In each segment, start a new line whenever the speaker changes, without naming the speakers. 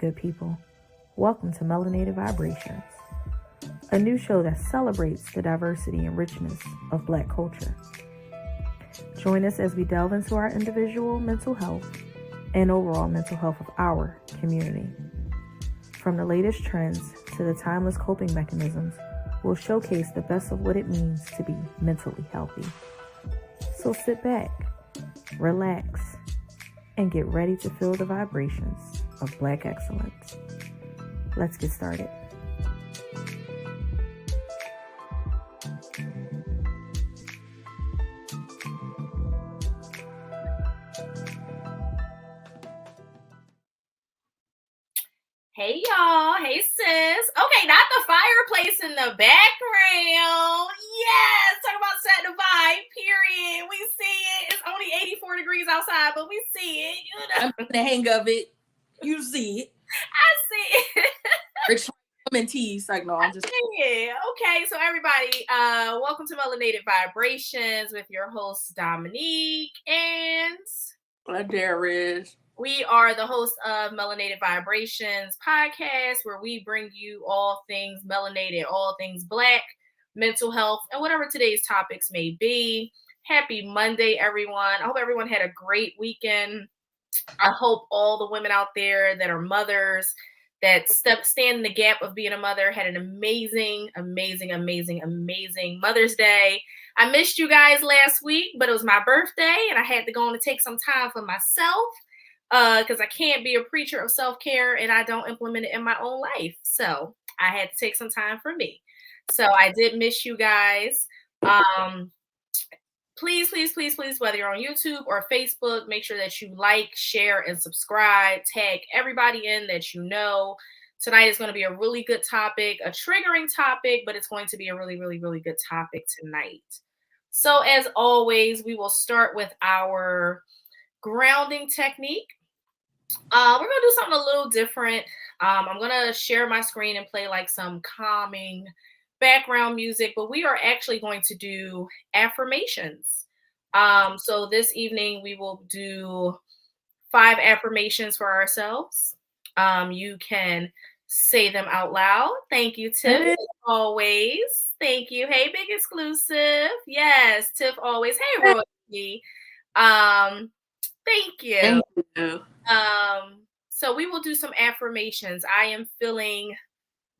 good people. Welcome to Melanated Vibrations, a new show that celebrates the diversity and richness of Black culture. Join us as we delve into our individual mental health and overall mental health of our community. From the latest trends to the timeless coping mechanisms, we'll showcase the best of what it means to be mentally healthy. So sit back, relax, and get ready to feel the vibrations of Black excellence. Let's get started.
Hey y'all, hey sis. Okay, not the fireplace in the background. Yes, talk about setting the vibe, period. We see it. It's only 84 degrees outside, but we see it, you know.
I'm in the hang of it. You see it.
I see it.
Rich woman teas. Like, no, I'm just
Yeah. Okay, so everybody, welcome to Melanated Vibrations with your host Dominique and
Adairess.
we are the hosts of Melanated Vibrations podcast, where we bring you all things melanated, all things Black, mental health, and whatever today's topics may be. Happy Monday, everyone. I hope everyone had a great weekend. I hope all the women out there that are mothers, that stand in the gap of being a mother, had an amazing Mother's Day. I missed you guys last week, but it was my birthday, and I had to go on and take some time for myself. Because I can't be a preacher of self-care and I don't implement it in my own life. So I had to take some time for me. So I did miss you guys. Please, whether you're on YouTube or Facebook, make sure that you like, share, and subscribe. Tag everybody in that you know. Tonight is going to be a really good topic, a triggering topic, but it's going to be a really good topic tonight. So as always, we will start with our grounding technique. We're gonna do something a little different. I'm gonna share my screen and play like some calming background music, but we are actually going to do affirmations. So this evening we will do 5 affirmations for ourselves. You can say them out loud. Thank you, Tiff.
Hey.
Always. Thank you. Hey, Big Exclusive. Yes, Tiff always. Hey, Royalty. Thank you.
Thank you.
So we will do some affirmations. I am feeling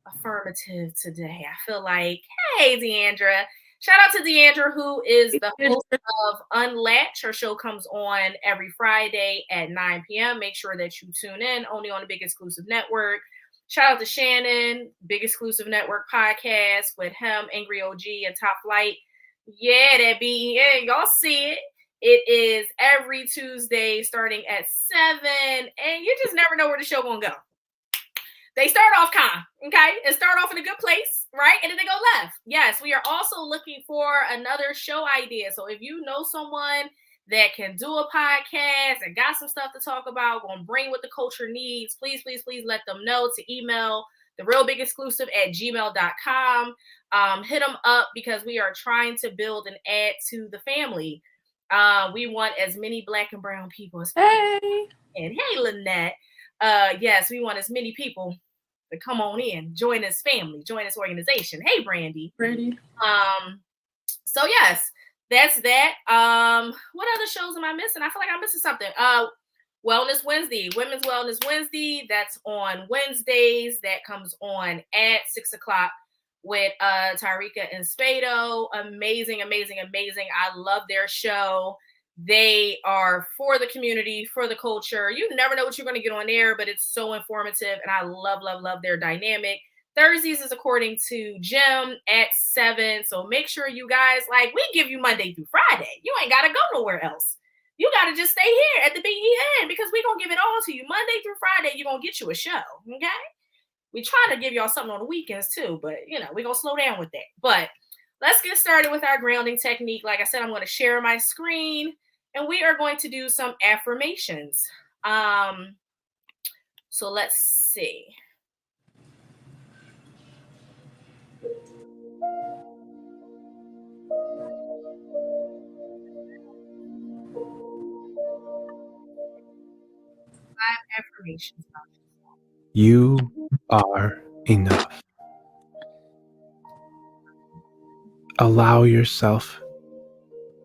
affirmative today. I feel like, hey, Deandra. Shout out to Deandra, who is the host of Unlatch. Her show comes on every Friday at 9 p.m. Make sure that you tune in, only on the Big Exclusive Network. Shout out to Shannon, Big Exclusive Network podcast with him, Angry OG, and Top Flight. Yeah, that BEN. Y'all see it. It is every Tuesday starting at 7, and you just never know where the show gonna go. They start off calm, okay, and start off in a good place, right? And then they go left. Yes, we are also looking for another show idea. So if you know someone that can do a podcast and got some stuff to talk about, gonna bring what the culture needs, please let them know to email therealbigexclusive@gmail.com. Hit them up because we are trying to build and add to the family. We want as many Black and brown people as possible.
Hey.
And hey, Lynette. Yes, we want as many people to come on in, join this family, join this organization. Hey, Brandy.
Pretty.
So yes, that's that. What other shows am I missing? I feel like I'm missing something. Wellness Wednesday, Women's Wellness Wednesday. That's on Wednesdays. That comes on at 6:00 with Tarika and Spado. Amazing. I love their show. They are for the community, for the culture. You never know what you're going to get on there, but it's so informative, and I love their dynamic. Thursdays is according to Jim at 7. So make sure you guys, like, we give you Monday through Friday. You ain't got to go nowhere else. You got to just stay here at the BEN because we're going to give it all to you. Monday through Friday, you're going to get you a show, okay? We try to give y'all something on the weekends too, but, you know, we're going to slow down with that. But let's get started with our grounding technique. Like I said, I'm going to share my screen, and we are going to do some affirmations. So let's see. Affirmations.
You are enough. Allow yourself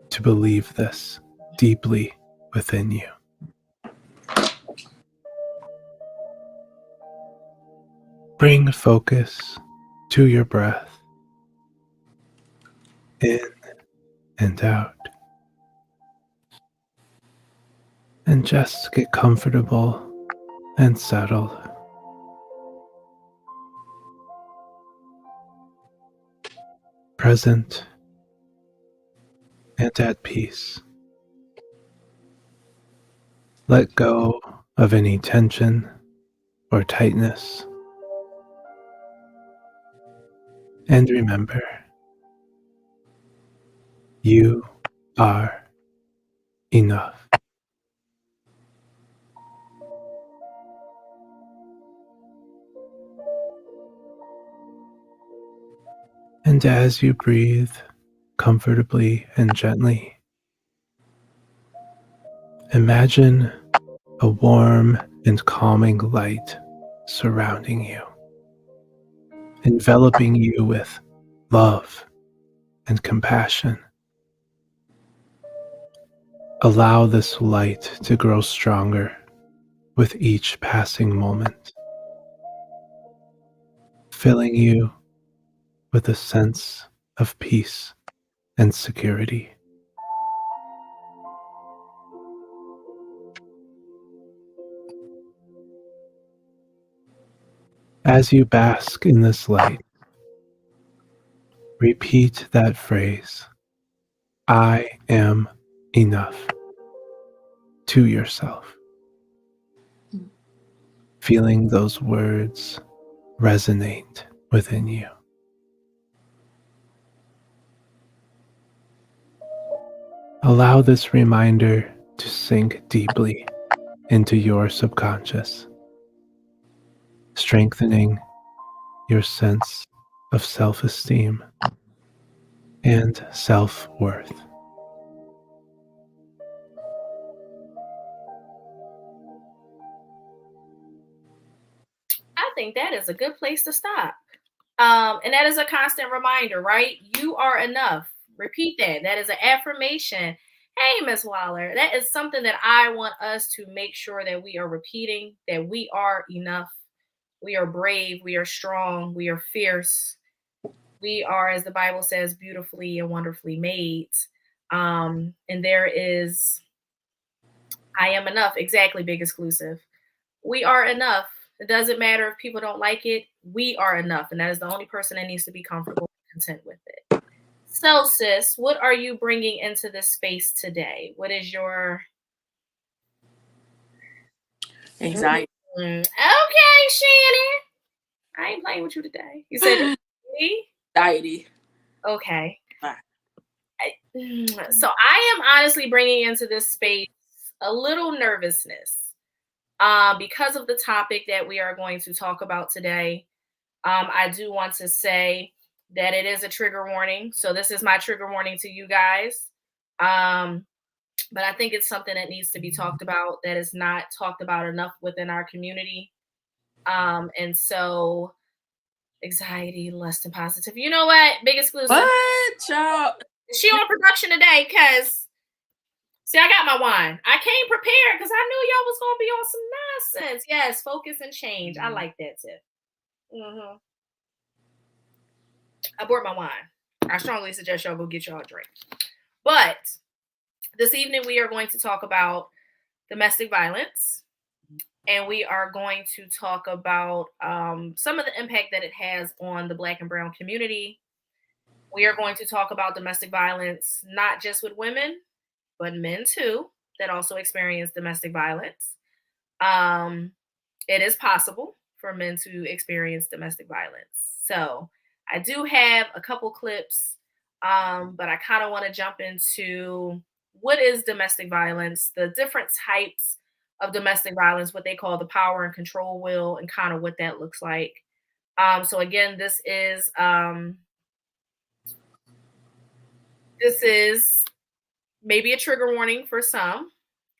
to believe this deeply within you. Bring focus to your breath, in and out, and just get comfortable and settled. Present and at peace. Let go of any tension or tightness. And remember, you are enough. And as you breathe comfortably and gently, imagine a warm and calming light surrounding you, enveloping you with love and compassion. Allow this light to grow stronger with each passing moment, filling you with a sense of peace and security. As you bask in this light, repeat that phrase, I am enough, to yourself, feeling those words resonate within you. Allow this reminder to sink deeply into your subconscious, strengthening your sense of self-esteem and self-worth.
I think that is a good place to stop. And that is a constant reminder, right? You are enough. Repeat that. That is an affirmation. Hey, Miss Waller, that is something that I want us to make sure that we are repeating, that we are enough. We are brave. We are strong. We are fierce. We are, as the Bible says, beautifully and wonderfully made. And there is, I am enough. Exactly, big exclusive. We are enough. It doesn't matter if people don't like it. We are enough. And that is the only person that needs to be comfortable and content with it. So, sis, what are you bringing into this space today? What is your
Anxiety.
Okay, Shannon. I ain't playing with you today. You said
Anxiety.
okay.
Bye.
So I am honestly bringing into this space a little nervousness because of the topic that we are going to talk about today. I do want to say that it is a trigger warning. So this is my trigger warning to you guys. But I think it's something that needs to be talked about that is not talked about enough within our community. And so anxiety, lust, and positive. You know what? Big exclusive.
What, y'all?
Is she on production today? Because see, I got my wine. I came prepared because I knew y'all was gonna be on some nonsense. Yes, focus and change. I like that tip. I bought my wine. I strongly suggest y'all go get y'all a drink. But this evening we are going to talk about domestic violence, and we are going to talk about some of the impact that it has on the Black and brown community. We are going to talk about domestic violence, not just with women, but men too, that also experience domestic violence. It is possible for men to experience domestic violence. So I do have a couple clips, but I kind of want to jump into what is domestic violence, the different types of domestic violence, what they call the power and control wheel, and kind of what that looks like. So again, this is maybe a trigger warning for some.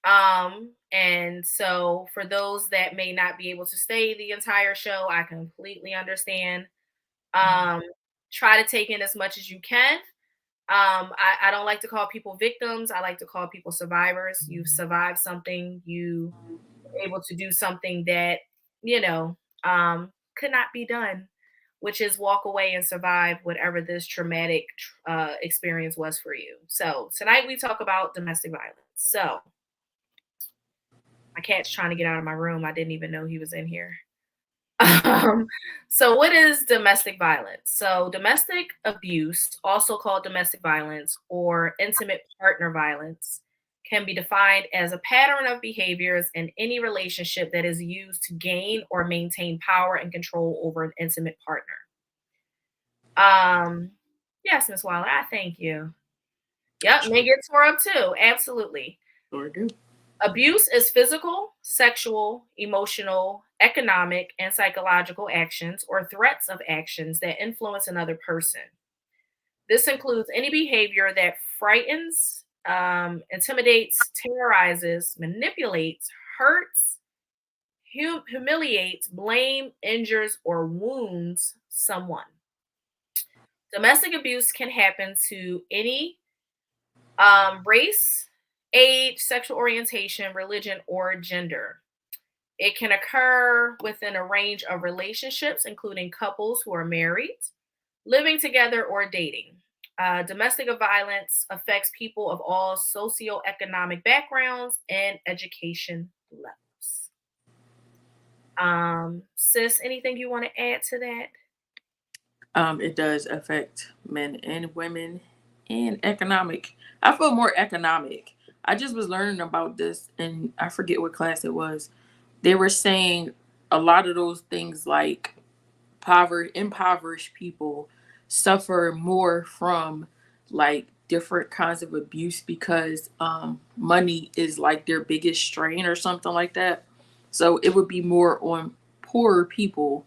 And so for those that may not be able to stay the entire show, I completely understand. Try to take in as much as you can. I don't like to call people victims. I like to call people survivors. You've survived something. You were able to do something that, you know, could not be done, which is walk away and survive whatever this traumatic experience was for you. So tonight we talk about domestic violence. So my cat's trying to get out of my room. I didn't even know he was in here. So what is domestic violence? So domestic abuse, also called domestic violence or intimate partner violence, can be defined as a pattern of behaviors in any relationship that is used to gain or maintain power and control over an intimate partner. Yes, Miss Waller, I thank you. Yep, May gets tore up too. Absolutely.
Sure do.
Abuse is physical, sexual, emotional, economic, and psychological actions or threats of actions that influence another person. This includes any behavior that frightens, intimidates, terrorizes, manipulates, hurts, humiliates, blame, injures, or wounds someone. Domestic abuse can happen to any race, age, sexual orientation, religion, or gender. It can occur within a range of relationships, including couples who are married, living together, or dating. Domestic violence affects people of all socioeconomic backgrounds and education levels. Sis, anything you want to add to that?
It does affect men and women and economic. I feel more economic. I just was learning about this and I forget what class it was. They were saying a lot of those things like impoverished people suffer more from like different kinds of abuse because money is like their biggest strain or something like that. So it would be more on poorer people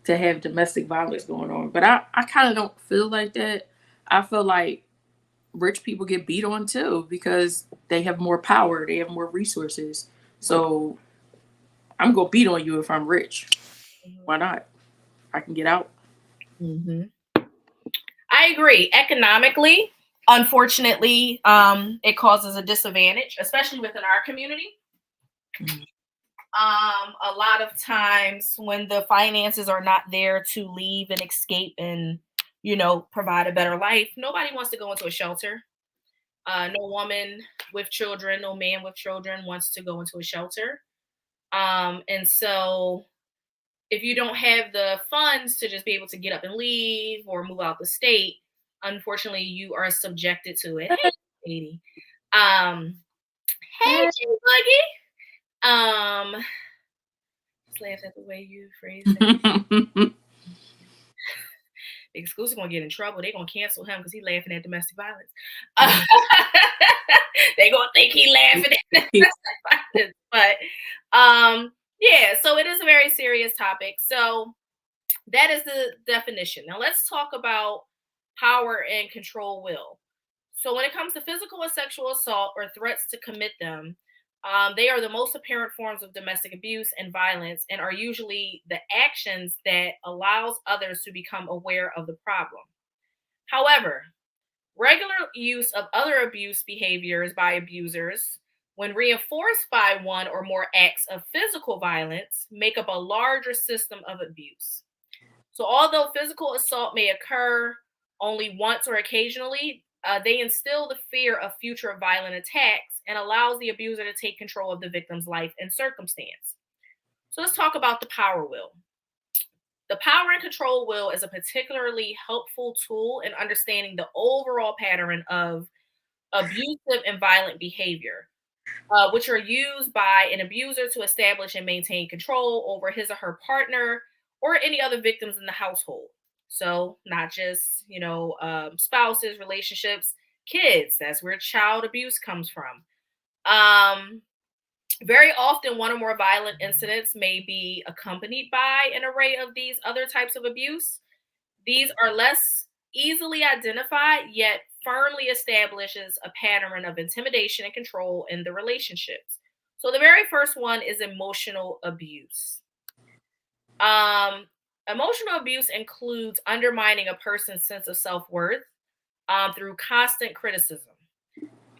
to have domestic violence going on. But I kind of don't feel like that. I feel like rich people get beat on too because they have more power, they have more resources. So I'm going to beat on you if I'm rich. Why not? I can get out.
Mm-hmm. I agree. Economically, unfortunately, it causes a disadvantage, especially within our community. A lot of times when the finances are not there to leave and escape and, provide a better life, nobody wants to go into a shelter. No woman with children, no man with children wants to go into a shelter. And so if you don't have the funds to just be able to get up and leave or move out the state, unfortunately, you are subjected to it. Hey, Katie. Hey, Boogie. Just laugh at the way you phrase it. The exclusive gonna get in trouble. They're gonna cancel him because he's laughing at domestic violence. They gonna think he laughing at domestic violence. But yeah, so it is a very serious topic. So that is the definition. Now let's talk about power and control will. So when it comes to physical and sexual assault or threats to commit them, they are the most apparent forms of domestic abuse and violence and are usually the actions that allows others to become aware of the problem. However, regular use of other abuse behaviors by abusers, when reinforced by one or more acts of physical violence, make up a larger system of abuse. So although physical assault may occur only once or occasionally, they instill the fear of future violent attacks and allows the abuser to take control of the victim's life and circumstance. So let's talk about the power will. The power and control will is a particularly helpful tool in understanding the overall pattern of abusive and violent behavior, which are used by an abuser to establish and maintain control over his or her partner or any other victims in the household. So not just, spouses, relationships, kids. That's where child abuse comes from. Very often, one or more violent incidents may be accompanied by an array of these other types of abuse. These are less easily identified, yet firmly establishes a pattern of intimidation and control in the relationships. So the very first one is emotional abuse. Emotional abuse includes undermining a person's sense of self-worth through constant criticism,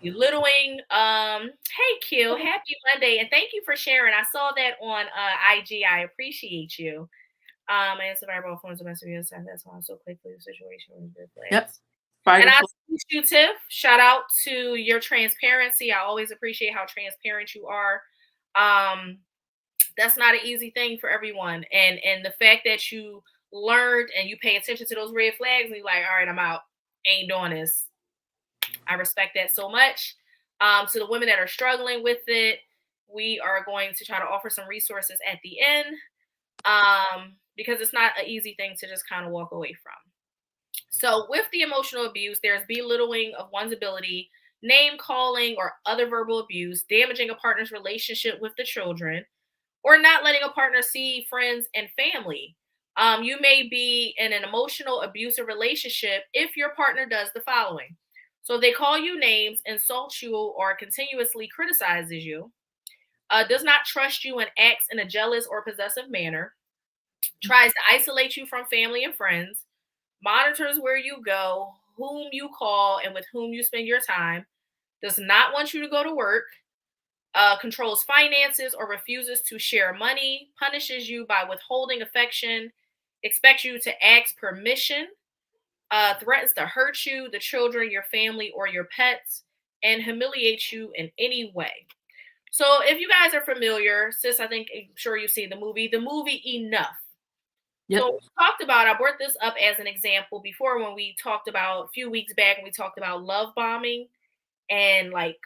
belittling. Hey Q, happy Monday, and thank you for sharing. I saw that on IG. I appreciate you. I answer viral forms of domestic abuse, and that's why I'm so quickly the situation was replaced.
Yep.
And I see you, Tiff. Shout out to your transparency. I always appreciate how transparent you are. That's not an easy thing for everyone. And the fact that you learned and you pay attention to those red flags and you're like, all right, I'm out. Ain't doing this. I respect that so much. To the women that are struggling with it, we are going to try to offer some resources at the end because it's not an easy thing to just kind of walk away from. So with the emotional abuse, there's belittling of one's ability, name calling or other verbal abuse, damaging a partner's relationship with the children, or not letting a partner see friends and family. You may be in an emotional abusive relationship if your partner does the following. So they call you names, insults you, or continuously criticizes you, does not trust you and acts in a jealous or possessive manner, tries to isolate you from family and friends, monitors where you go, whom you call, and with whom you spend your time, does not want you to go to work, controls finances or refuses to share money, punishes you by withholding affection, expects you to ask permission, threatens to hurt you, the children, your family, or your pets, and humiliates you in any way. So if you guys are familiar, sis, I'm sure you've seen the movie Enough.
Yep.
So we talked about, I brought this up as an example before when we talked about a few weeks back, when we talked about love bombing and like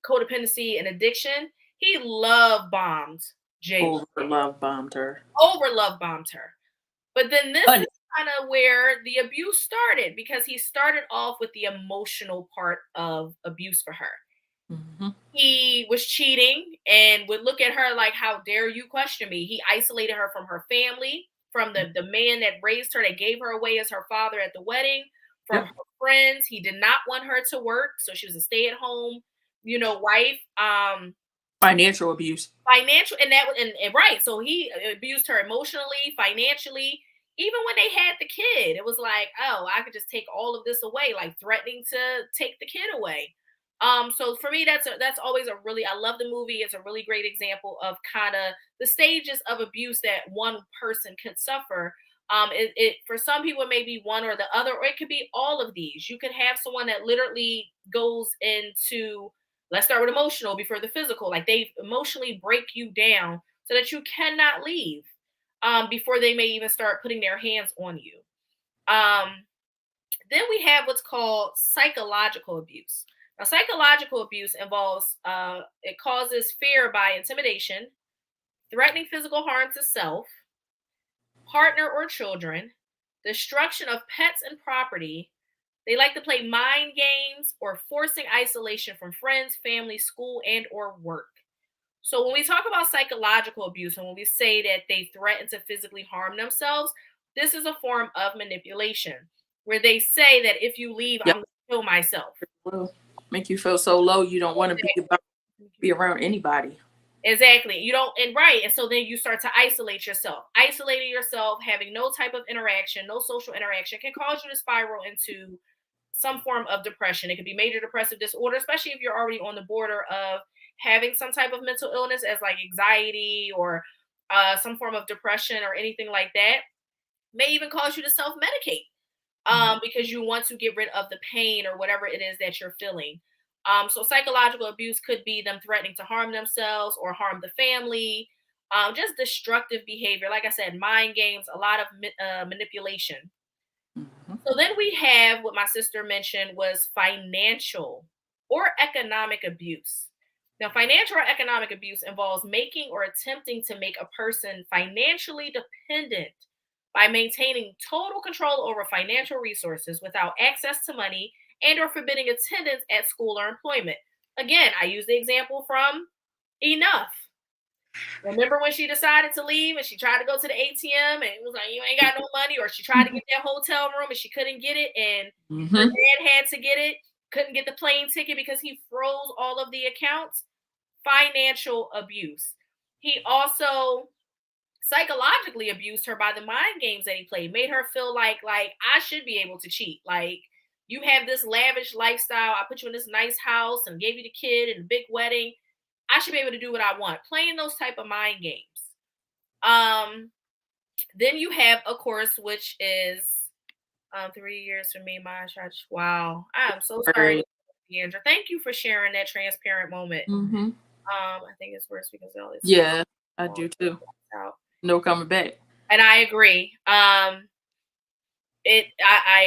codependency and addiction. He love bombed Jayla.
Over love bombed her.
But then this is kind of where the abuse started, because he started off with the emotional part of abuse for her. Mm-hmm. He was cheating and would look at her like, how dare you question me? He isolated her from her family, from the man that raised her, that gave her away as her father at the wedding, from her friends. He did not want her to work, so she was a stay-at-home, wife.
Financial abuse.
Right. So he abused her emotionally, financially. Even when they had the kid, it was like, oh, I could just take all of this away, like threatening to take the kid away. So for me, that's always I love the movie. It's a really great example of kind of the stages of abuse that one person could suffer. It for some people, it may be one or the other, or it could be all of these. You can have someone that literally goes into, let's start with emotional before the physical. Like they emotionally break you down so that you cannot leave before they may even start putting their hands on you. Then we have what's called psychological abuse. Now, psychological abuse involves, it causes fear by intimidation, threatening physical harm to self, partner or children, destruction of pets and property. They like to play mind games or forcing isolation from friends, family, school, and or work. So when we talk about psychological abuse and when we say that they threaten to physically harm themselves, this is a form of manipulation where they say that if you leave, I'm going to kill myself.
Will make you feel so low you don't want to be around anybody.
Exactly. You don't, and right. And so then you start to isolate yourself. Isolating yourself, having no type of interaction, no social interaction, can cause you to spiral into some form of depression. It could be major depressive disorder, especially if you're already on the border of having some type of mental illness, as like anxiety or some form of depression or anything like that. May even cause you to self-medicate because you want to get rid of the pain or whatever it is that you're feeling. So psychological abuse could be them threatening to harm themselves or harm the family, just destructive behavior. Like I said, mind games, a lot of manipulation. Mm-hmm. So then we have what my sister mentioned was financial or economic abuse. Now, financial or economic abuse involves making or attempting to make a person financially dependent by maintaining total control over financial resources without access to money and or forbidding attendance at school or employment. Again, I use the example from Enough. Remember when she decided to leave and she tried to go to the ATM and it was like, you ain't got no money, or she tried to get that hotel room and she couldn't get it, and her dad had to get it, couldn't get the plane ticket because he froze all of the accounts. Financial abuse. He also psychologically abused her by the mind games that he played, made her feel like I should be able to cheat. Like, you have this lavish lifestyle, I put you in this nice house and gave you the kid and the big wedding, I should be able to do what I want, playing those type of mind games. Then you have, of course, which is 3 years for me, my church. Wow, I am so sorry, Deandra. Thank you for sharing that transparent moment. I think it's worse because all this.
Yeah, I do too.
Out.
No coming back.
And I agree. I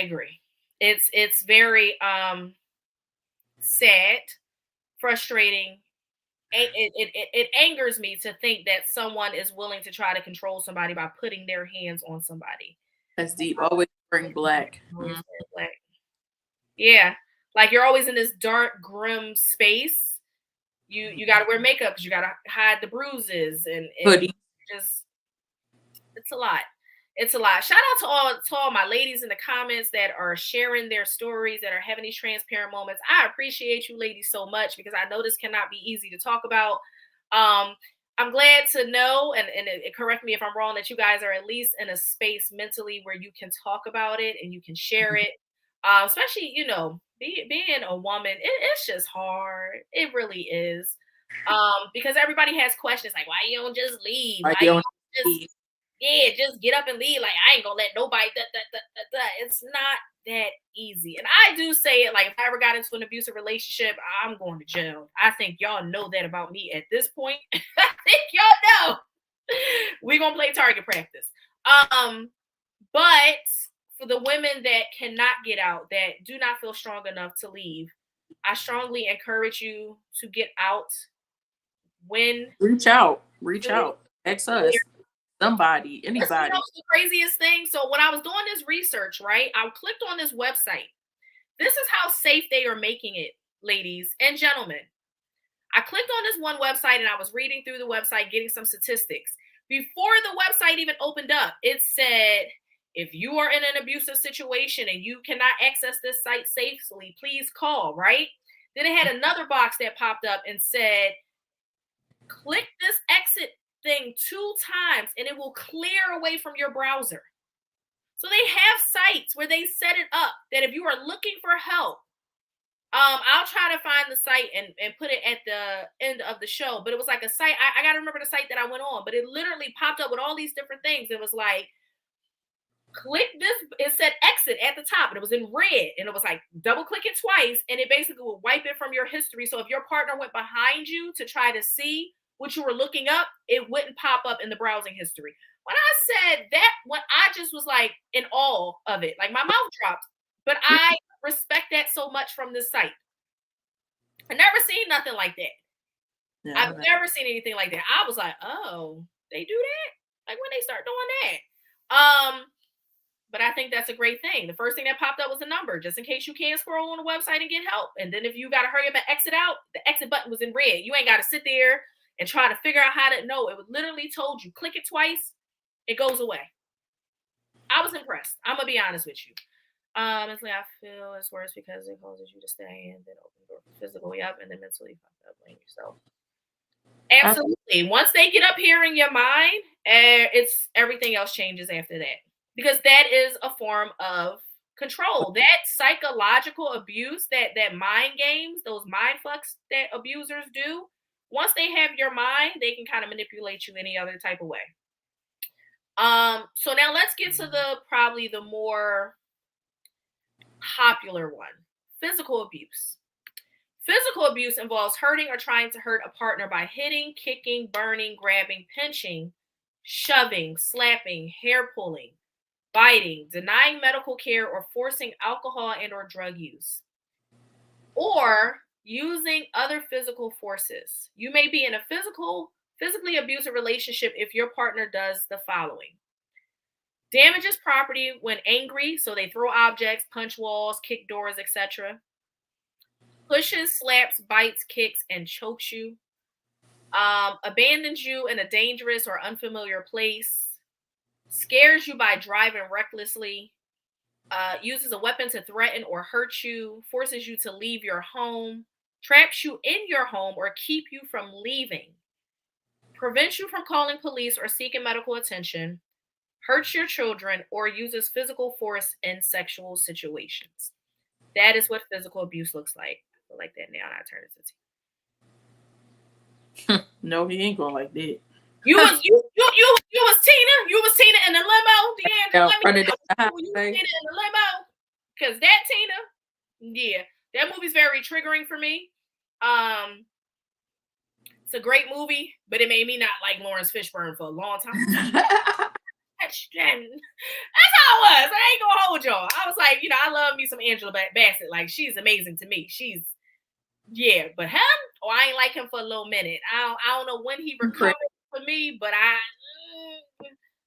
agree. It's very sad, frustrating. It angers me to think that someone is willing to try to control somebody by putting their hands on somebody.
That's deep. Always wearing black.
Black. Yeah, like you're always in this dark, grim space. You got to wear makeup because you got to hide the bruises and just, it's a lot. It's a lot. Shout out to all my ladies in the comments that are sharing their stories, that are having these transparent moments. I appreciate you ladies so much because I know this cannot be easy to talk about. I'm glad to know, and correct me if I'm wrong, that you guys are at least in a space mentally where you can talk about it and you can share it. Especially, you know, being a woman, it's just hard. It really is. Because everybody has questions like, why you don't just leave? Why you don't just leave? Yeah, just get up and leave. Like, I ain't gonna let nobody. It's not that easy. And I do say it, like, if I ever got into an abusive relationship, I'm going to jail. I think y'all know that about me at this point. I think y'all know. We're gonna play target practice. But for the women that cannot get out, that do not feel strong enough to leave, I strongly encourage you to get out. When reach out,
Ex us. Somebody, anybody.
That's the craziest thing. So when I was doing this research, right, I clicked on this website. This is how safe they are making it, ladies and gentlemen. I clicked on this one website and I was reading through the website, getting some statistics. Before the website even opened up, it said, if you are in an abusive situation and you cannot access this site safely, please call, right? Then it had another box that popped up and said, click this exit thing 2 times and it will clear away from your browser. So they have sites where they set it up that if you are looking for help, I'll try to find the site and put it at the end of the show. But it was like a site, I got to remember the site that I went on, but it literally popped up with all these different things. It was like, click this, it said exit at the top and it was in red and it was like double click it twice and it basically would wipe it from your history. So if your partner went behind you to try to see what you were looking up, it wouldn't pop up in the browsing history. When I said that, when I just was like in awe of it, like my mouth dropped. But I respect that so much from this site. I never seen nothing like that. Yeah, I've never seen anything like that. I was like, oh, they do that? Like when they start doing that? But I think that's a great thing. The first thing that popped up was the number, just in case you can't scroll on the website and get help. And then if you got to hurry up and exit out, the exit button was in red. You ain't got to sit there and try to figure out how to know. It literally told you, click it twice, it goes away. I was impressed. I'm going to be honest with you. Mentally, I feel it's worse because it causes you to stay and then open the door for physical, yep, and then mentally blame yourself. Absolutely. Once they get up here in your mind, it's everything else changes after that. Because that is a form of control. That psychological abuse, that mind games, those mind fucks that abusers do, once they have your mind, they can kind of manipulate you any other type of way. So now let's get to probably the more popular one, physical abuse. Physical abuse involves hurting or trying to hurt a partner by hitting, kicking, burning, grabbing, pinching, shoving, slapping, hair pulling, biting, denying medical care, or forcing alcohol and or drug use, or using other physical forces. You may be in a physically abusive relationship if your partner does the following: damages property when angry, so they throw objects, punch walls, kick doors, etc. Pushes, slaps, bites, kicks, and chokes you. Abandons you in a dangerous or unfamiliar place, scares you by driving recklessly, uses a weapon to threaten or hurt you, forces you to leave your home, traps you in your home or keep you from leaving, prevents you from calling police or seeking medical attention, hurts your children, or uses physical force in sexual situations. That is what physical abuse looks like. I feel like that now, and I turn it to Tina.
No, he ain't going like that.
You was Tina. You was Tina in the limo.
Yeah,
Let me know. You was
highway.
Tina in the limo. Because that Tina, yeah, that movie's very triggering for me. It's a great movie, but it made me not like Lawrence Fishburne for a long time. That's how it was. I ain't gonna hold y'all. I was like, I love me some Angela Bassett. Like, she's amazing to me. Yeah, but him? Oh, I ain't like him for a little minute. I don't know when he recovered for me, but I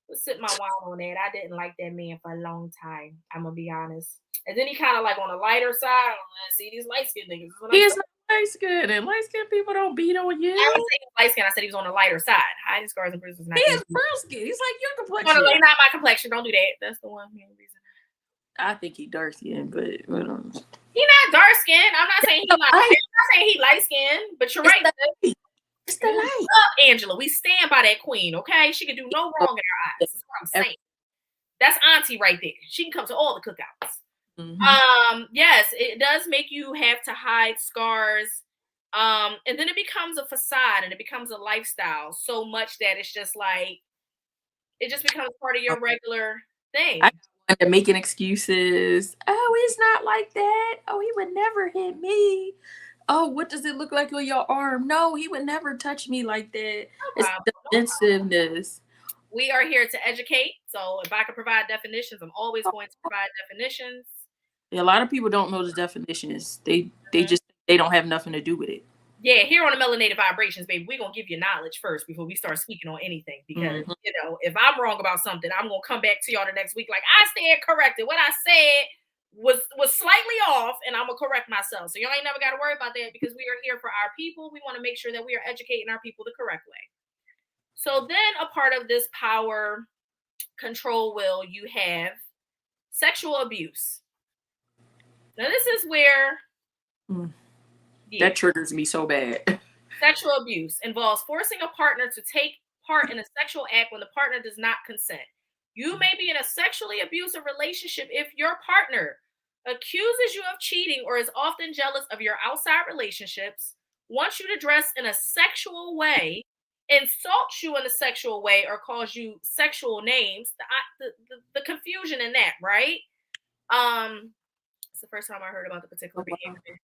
was sitting my wild on that. I didn't like that man for a long time. I'm gonna be honest. And then he kind of like on the lighter side. See these light skinned niggas.
He is not light skinned, and light skinned people don't beat on you.
I didn't say he was light skinned. I said he was on the lighter side. Hiding scars and bruises.
He is pearl skin. He's like your complexion.
Not my complexion. Don't do that. That's the one main reason.
I think he dark skinned, but
He not dark skinned. I'm not saying I'm not saying he light skinned, but you're right.
It's the light.
Angela, we stand by that queen, okay? She can do no wrong in our eyes. That's what I'm saying. That's auntie right there. She can come to all the cookouts. Mm-hmm. Yes, it does make you have to hide scars. And then it becomes a facade and it becomes a lifestyle so much that it's just like it just becomes part of your regular thing.
They're making excuses. Oh, he's not like that. Oh, he would never hit me. Oh, what does it look like on your arm? No, he would never touch me like that. It's defensiveness.
We are here to educate. So if I can provide definitions, I'm always going to provide definitions.
Yeah, a lot of people don't know the definitions. They don't have nothing to do with it.
Yeah, here on the Melanated Vibrations, baby, we're going to give you knowledge first before we start speaking on anything. Because, if I'm wrong about something, I'm going to come back to y'all the next week. Like, I stand corrected. What I said was slightly off, and I'm going to correct myself. So y'all ain't never got to worry about that because we are here for our people. We want to make sure that we are educating our people the correct way. So then a part of this power control will, you have sexual abuse. Now, this is where...
That triggers me so bad.
Sexual abuse involves forcing a partner to take part in a sexual act when the partner does not consent. You may be in a sexually abusive relationship if your partner accuses you of cheating or is often jealous of your outside relationships, wants you to dress in a sexual way, insults you in a sexual way, or calls you sexual names. The confusion in that, right? It's the first time I heard about the particular behavior.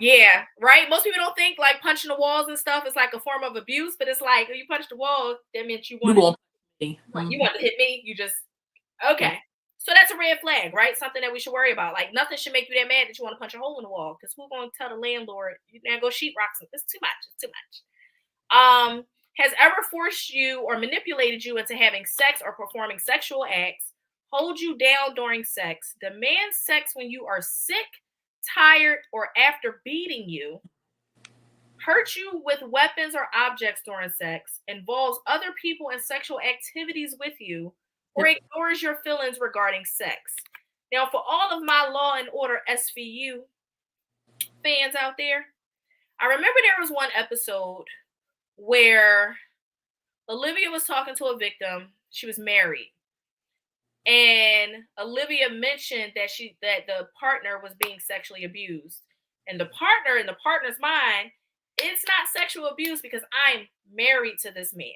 Yeah, right. Most people don't think like punching the walls and stuff is like a form of abuse, but it's like you punch the wall, that meant you want to hit me. You just okay. So that's a red flag, right? Something that we should worry about. Like nothing should make you that mad that you want to punch a hole in the wall. Because who's going to tell the landlord you now go sheetrock? It's too much. It's too much. Has ever forced you or manipulated you into having sex or performing sexual acts? Hold you down during sex? Demand sex when you are sick, tired, or after beating you, hurt you with weapons or objects during sex, involves other people in sexual activities with you, or ignores your feelings regarding sex. Now, for all of my Law and Order SVU fans out there, I remember there was one episode where Olivia was talking to a victim. She was married. And Olivia mentioned that the partner was being sexually abused. And the partner, in the partner's mind, it's not sexual abuse because I'm married to this man.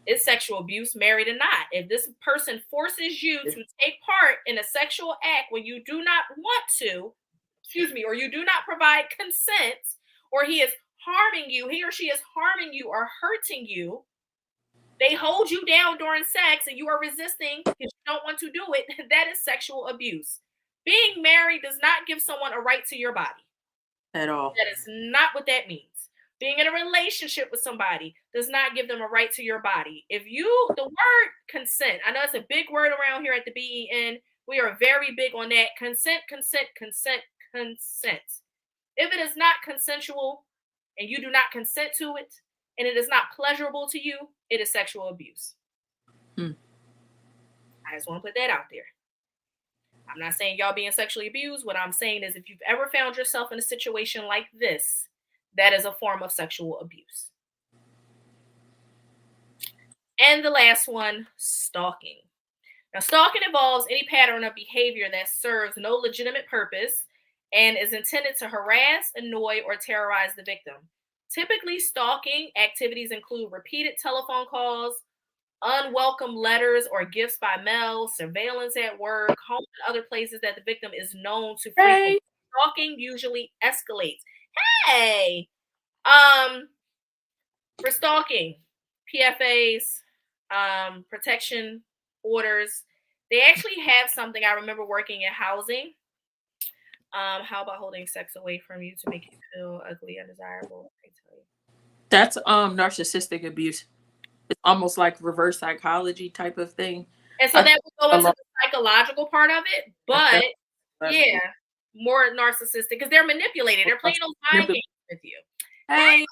It's sexual abuse, married or not. If this person forces you to take part in a sexual act when you do not want to, or you do not provide consent, or he or she is harming you or hurting you, they hold you down during sex and you are resisting because you don't want to do it, that is sexual abuse. Being married does not give someone a right to your body.
At all.
That is not what that means. Being in a relationship with somebody does not give them a right to your body. The word consent, I know it's a big word around here at the BEN. We are very big on that. Consent. If it is not consensual, and you do not consent to it, and it is not pleasurable to you, it is sexual abuse. I just want to put that out there. I'm not saying y'all being sexually abused. What I'm saying is if you've ever found yourself in a situation like this, that is a form of sexual abuse. And the last one, stalking. Now, stalking involves any pattern of behavior that serves no legitimate purpose and is intended to harass, annoy, or terrorize the victim. Typically, stalking activities include repeated telephone calls, unwelcome letters or gifts by mail, surveillance at work, home, and other places that the victim is known to frequent. Stalking usually escalates. Hey! For stalking, PFAs, protection orders, they actually have something. I remember working in housing. How about holding sex away from you to make you feel ugly, undesirable? I tell you.
That's narcissistic abuse. It's almost like reverse psychology type of thing.
And so that would go into the psychological part of it, but yeah, more narcissistic because they're manipulated. They're playing those mind games with you. Hey.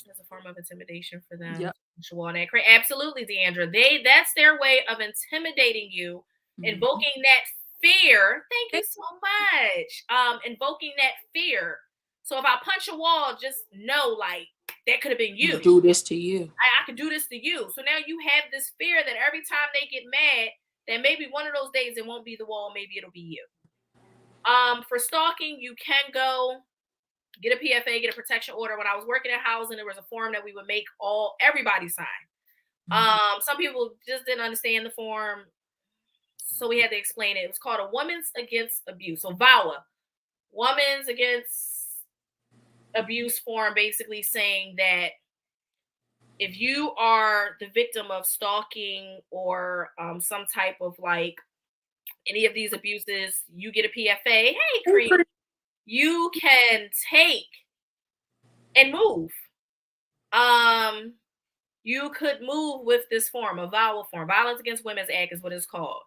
There's a form of intimidation for them. Yep. Absolutely, Deandra. That's their way of intimidating you, invoking that fear. Thank you so much. Invoking that fear. So if I punch a wall, just know like that could have been you.
Do this to you.
I could do this to you. So now you have this fear that every time they get mad, that maybe one of those days it won't be the wall, maybe it'll be you. For stalking, you can go get a PFA, get a protection order. When I was working in housing, there was a form that we would make everybody sign. Some people just didn't understand the form, so we had to explain it. It was called a Women's Against Abuse. So VAWA, Women's Against Abuse form, basically saying that if you are the victim of stalking or some type of like any of these abuses, you get a PFA. Hey, Cream. You can take and move. You could move with this form, a VAWA form. Violence Against Women's Act is what it's called.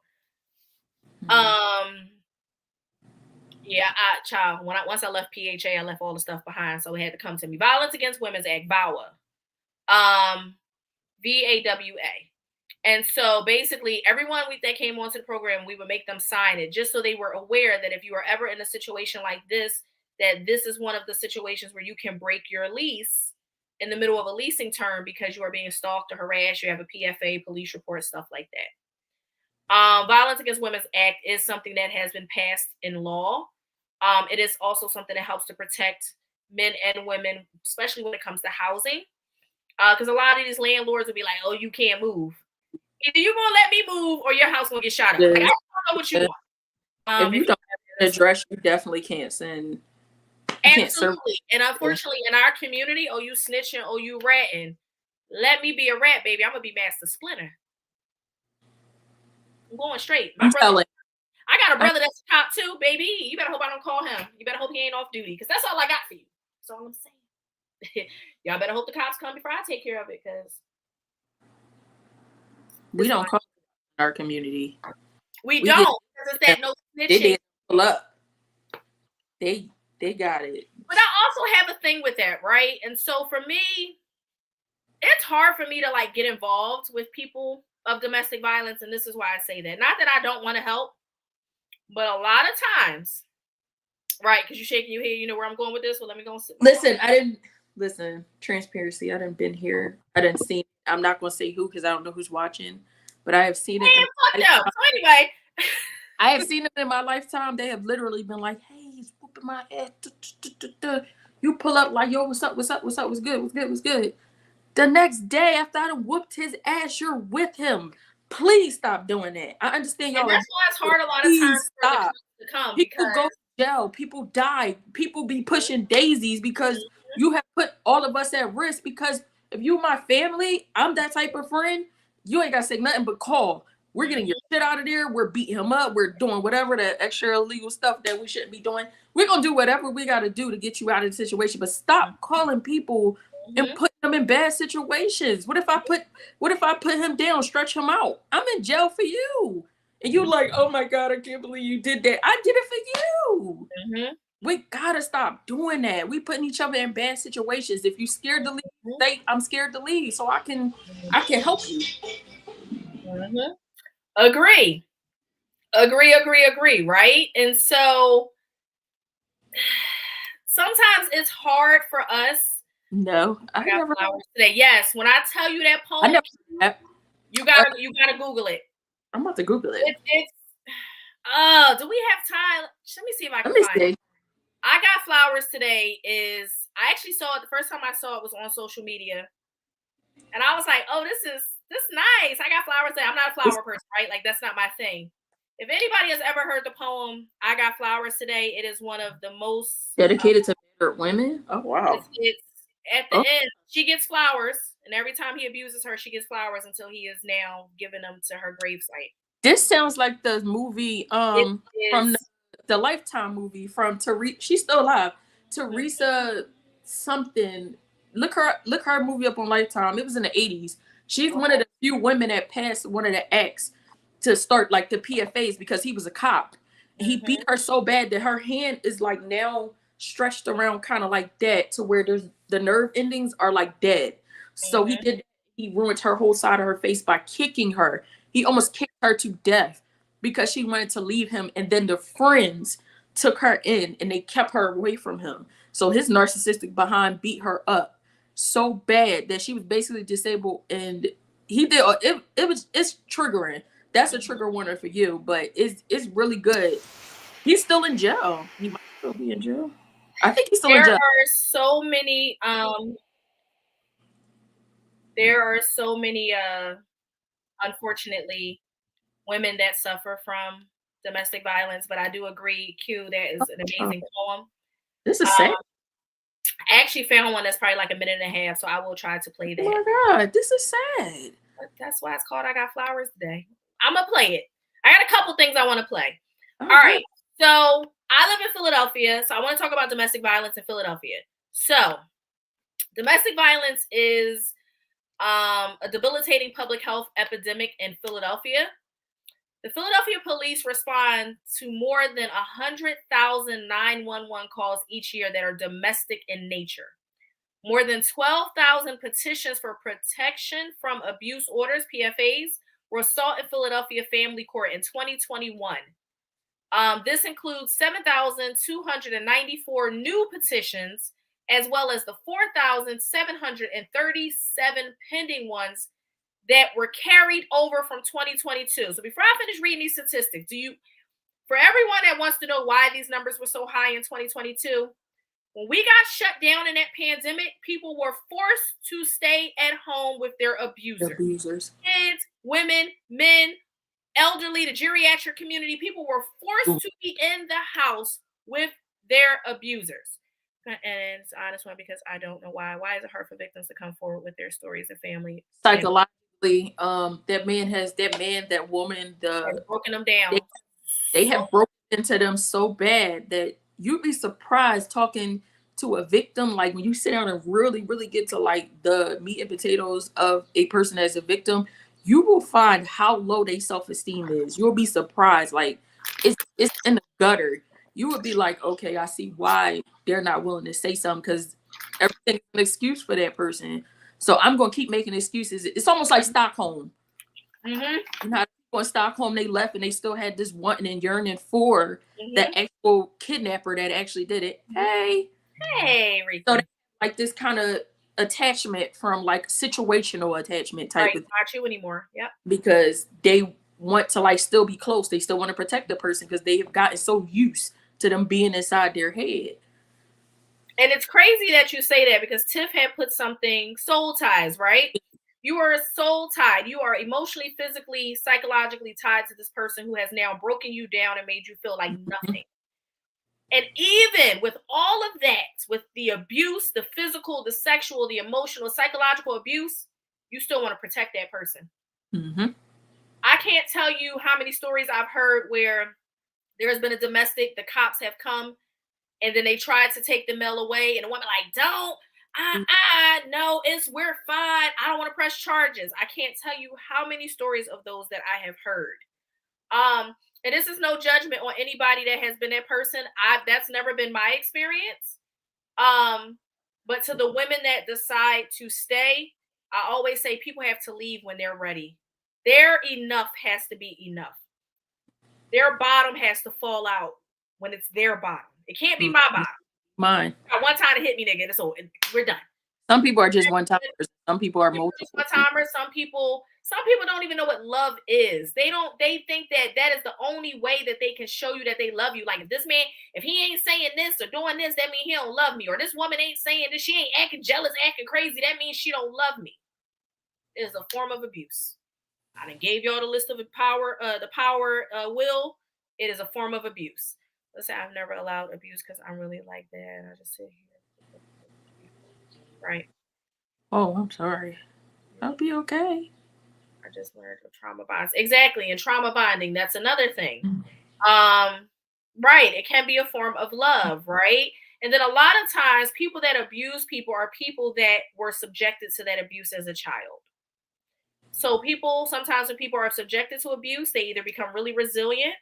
Once I left PHA, I left all the stuff behind, so it had to come to me. Violence Against Women's Act, VAWA. VAWA. And so basically everyone that came onto the program, we would make them sign it just so they were aware that if you are ever in a situation like this, that this is one of the situations where you can break your lease in the middle of a leasing term because you are being stalked or harassed. You have a PFA, police report, stuff like that. Violence Against Women's Act is something that has been passed in law. It is also something that helps to protect men and women, especially when it comes to housing. Because a lot of these landlords will be like, oh, you can't move. Either you're going to let me move or your house going to get shot up. Like, I don't know what you want.
If you don't have an address, you definitely can't send.
Absolutely. And unfortunately, in our community, oh, you snitching, oh, you ratting. Let me be a rat, baby. I'm going to be Master Splinter. I'm going straight. I got a brother that's a cop too, baby. You better hope I don't call him. You better hope he ain't off duty because that's all I got for you. That's all I'm saying. Y'all better hope the cops come before I take care of it because
we don't call in our community.
We don't because it's that no snitching.
They didn't pull up. They got it.
But I also have a thing with that, right? And so for me, it's hard for me to like get involved with people of domestic violence, and this is why I say that. Not that I don't want to help, but a lot of times, right? Because you're shaking your head, you know where I'm going with this. Well, let me go.
Listen. Transparency. I didn't been here. I didn't see. I'm not going to say who because I don't know who's watching, but I have seen it.
So anyway,
I have seen it in my lifetime. They have literally been like, "Hey, he's whooping my head." You pull up like, "Yo, what's up? What's up? What's up? What's good? What's good? What's good?" The next day after I whooped his ass, you're with him. Please stop doing that. I understand y'all.
And that's why it's hard a lot of times for the cops to come.
People go to jail. People die. People be pushing daisies because you have put all of us at risk. Because if you my family, I'm that type of friend. You ain't got to say nothing but call. We're getting your shit out of there. We're beating him up. We're doing whatever the extra illegal stuff that we shouldn't be doing. We're going to do whatever we got to do to get you out of the situation. But stop calling people and putting them in bad situations. What if I put him down, stretch him out? I'm in jail for you. And you're like, oh my God, I can't believe you did that. I did it for you. We gotta stop doing that. We putting each other in bad situations. If you're scared to leave, say I'm scared to leave, so I can help you.
Mm-hmm. Agree. Right? And so sometimes it's hard for us.
No,
I got flowers today. Yes, when I tell you that poem, you gotta Google it.
I'm about to Google it.
It's do we have time? Let me see if I can find it.
See.
I got flowers today I actually saw it the first time I saw it was on social media. And I was like, oh, this is nice. I got flowers today. I'm not a flower person, right? Like that's not my thing. If anybody has ever heard the poem I Got Flowers Today, it is one of the most
dedicated to women. Oh wow.
It's at the end, she gets flowers, and every time he abuses her, she gets flowers until he is now giving them to her gravesite.
This sounds like the movie from the Lifetime movie from Teresa. She's still alive. Teresa something. Look her movie up on Lifetime. It was in the 80s. She's one of the few women that passed one of the acts to start like the PFAs because he was a cop. And he beat her so bad that her hand is like now stretched around kind of like that to where there's the nerve endings are like dead. So he ruined her whole side of her face by kicking her. He almost kicked her to death because she wanted to leave him. And then the friends took her in and they kept her away from him. So his narcissistic behind beat her up so bad that she was basically disabled. And he did it's triggering. That's a trigger warning for you, but it's really good. He's still in jail. He might still be in jail. I think he's still in jail.
There are so many unfortunately women that suffer from domestic violence, but I do agree, Q, that is an amazing poem.
This is sad.
I actually found one that's probably like a minute and a half, so I will try to play that.
Oh my God, this is sad.
But that's why it's called I Got Flowers Today. I'm gonna play it. I got a couple things I want to play. All right. So I live in Philadelphia, so I want to talk about domestic violence in Philadelphia. So domestic violence is a debilitating public health epidemic in Philadelphia. The Philadelphia police respond to more than 100,000 911 calls each year that are domestic in nature. More than 12,000 petitions for protection from abuse orders, PFAs, were sought in Philadelphia Family Court in 2021. This includes 7,294 new petitions, as well as the 4,737 pending ones that were carried over from 2022. So before I finish reading these statistics, for everyone that wants to know why these numbers were so high in 2022, when we got shut down in that pandemic, people were forced to stay at home with their abusers. Kids, women, men, elderly, the geriatric community, people were forced to be in the house with their abusers. And it's an honest one because I don't know why. Why is it hard for victims to come forward with their stories of family?
Psychologically, that woman,
broken them down.
They have broken into them so bad that you'd be surprised talking to a victim. Like when you sit down and really, really get to like the meat and potatoes of a person as a victim, you will find how low their self-esteem is. You'll be surprised. Like it's in the gutter. You would be like, okay, I see why they're not willing to say something because everything's an excuse for that person. So I'm going to keep making excuses. It's almost like Stockholm. Mm-hmm. You know, in Stockholm, they left and they still had this wanting and yearning for the actual kidnapper that actually did it. Hey,
Rita.
So like this kind of attachment from like situational attachment type of
not you anymore. Yep.
Because they want to like still be close. They still want to protect the person because they have gotten so used to them being inside their head.
And it's crazy that you say that because Tiff had put something, soul ties, right? You are soul tied. You are emotionally, physically, psychologically tied to this person who has now broken you down and made you feel like nothing. And even with all of that, with the abuse, the physical, the sexual, the emotional, psychological abuse, you still want to protect that person.
Mm-hmm.
I can't tell you how many stories I've heard where there's been a domestic, the cops have come, and then they tried to take the male away, and the woman like, don't. No, we're fine. I don't want to press charges. I can't tell you how many stories of those that I have heard. And this is no judgment on anybody that has been that person. That's never been my experience. But to the women that decide to stay, I always say people have to leave when they're ready. Their enough has to be enough. Their bottom has to fall out when it's their bottom. It can't be my bottom.
Mine.
One time to hit me, nigga. So we're done.
Some people are just one timers. Some people are multiple.
One timers. Some people don't even know what love is. They think that is the only way that they can show you that they love you. Like if this man, if he ain't saying this or doing this, that means he don't love me. Or this woman ain't saying this, she ain't acting jealous, acting crazy, that means she don't love me. It is a form of abuse. I done gave y'all the list of the power will. It is a form of abuse. Listen, I've never allowed abuse because I'm really like that. I just sit here. Right.
Oh, I'm sorry. I'll be okay.
I just learned of trauma bonds. Exactly. And trauma bonding, that's another thing. Right. It can be a form of love, right? And then a lot of times people that abuse people are people that were subjected to that abuse as a child. So sometimes when people are subjected to abuse, they either become really resilient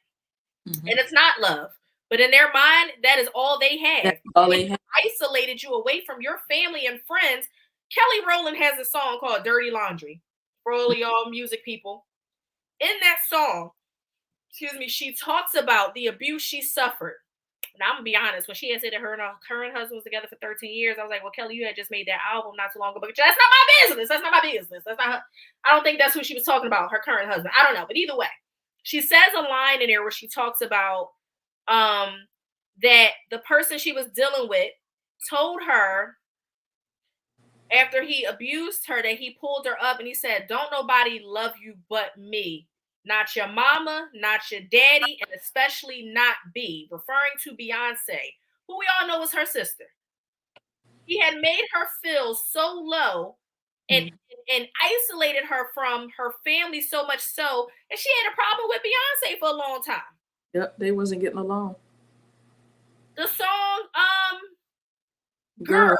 and it's not love, but in their mind, that is all they have.
That's all they have.
Isolated you away from your family and friends. Kelly Rowland has a song called Dirty Laundry for all of y'all music people. In that song, she talks about the abuse she suffered. And I'm gonna be honest, when she had said that her and her current husband was together for 13 years, I was like, well, Kelly, you had just made that album not too long ago, but that's not my business. That's not my business. That's not her. I don't think that's who she was talking about, her current husband. I don't know. But either way, she says a line in there where she talks about that the person she was dealing with told her after he abused her that he pulled her up and he said, don't nobody love you but me. Not your mama, not your daddy, and especially not B, referring to Beyonce, who we all know is her sister. He had made her feel so low and isolated her from her family so much so that she had a problem with Beyonce for a long time.
Yep, they wasn't getting along.
The song,
Girl.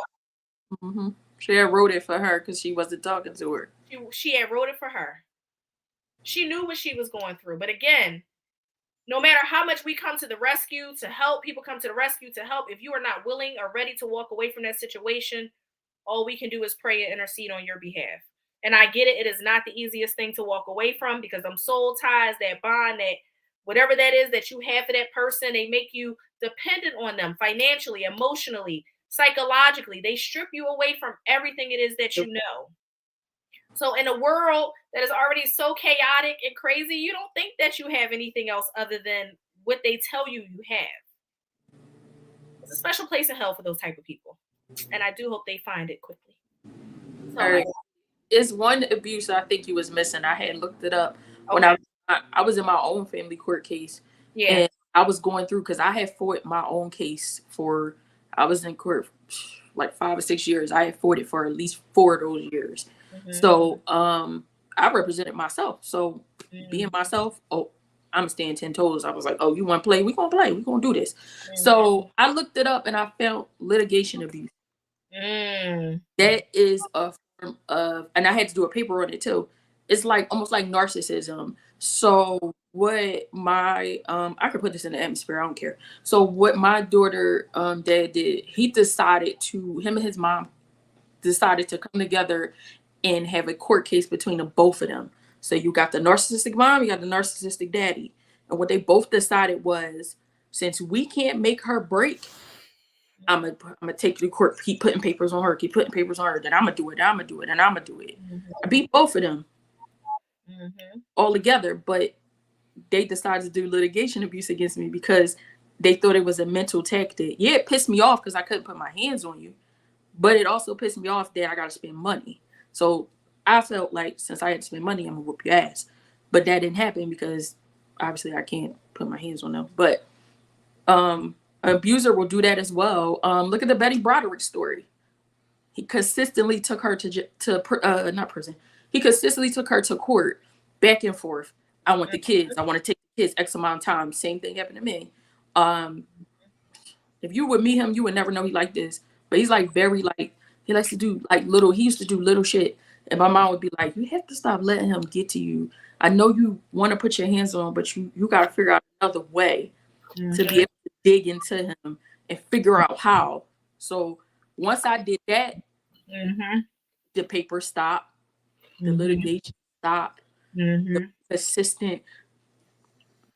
She had wrote it for her because she wasn't talking to her.
She had wrote it for her. She knew what she was going through. But again, no matter how much we come to the rescue to help, people come to the rescue to help, if you are not willing or ready to walk away from that situation, all we can do is pray and intercede on your behalf. And I get it. It is not the easiest thing to walk away from because them soul ties, that bond, that whatever that is that you have for that person, they make you dependent on them financially, emotionally, psychologically. They strip you away from everything it is that you know. So in a world that is already so chaotic and crazy, you don't think that you have anything else other than what they tell you you have. It's a special place in hell for those type of people. And I do hope they find it quickly. So,
it's one abuse I think you was missing. I had looked it up when I was in my own family court case.
Yeah.
And I was going through because I had fought my own case I was in court like 5 or 6 years. I had fought it for at least 4 of those years. So I represented myself. So being myself, I'm staying 10 toes. I was like, oh, you want to play? We're going to play. We're going to do this. So I looked it up and I found litigation abuse. That is a form of, and I had to do a paper on it too. It's like almost like narcissism. So what I could put this in the atmosphere. I don't care. So what my daughter dad did, him and his mom decided to come together and have a court case between the both of them. So you got the narcissistic mom, you got the narcissistic daddy. And what they both decided was, since we can't make her break, I'm gonna take you to court, keep putting papers on her, then I'm gonna do it, and I'm gonna do it. I beat both of them all together, but they decided to do litigation abuse against me because they thought it was a mental tactic. Yeah, it pissed me off because I couldn't put my hands on you, but it also pissed me off that I gotta spend money. So I felt like since I had to spend money, I'm gonna whoop your ass. But that didn't happen because obviously I can't put my hands on them. But an abuser will do that as well. Look at the Betty Broderick story. He consistently took her to not prison. He consistently took her to court, back and forth. I want the kids. I want to take the kids X amount of time. Same thing happened to me. If you would meet him, you would never know he like this. But he's like very like, he likes to do like he used to do little shit. And my mom would be like, you have to stop letting him get to you. I know you want to put your hands on him, but you got to figure out another way to be able to dig into him and figure out how. So once I did that, the paper stopped, the litigation stopped, the persistent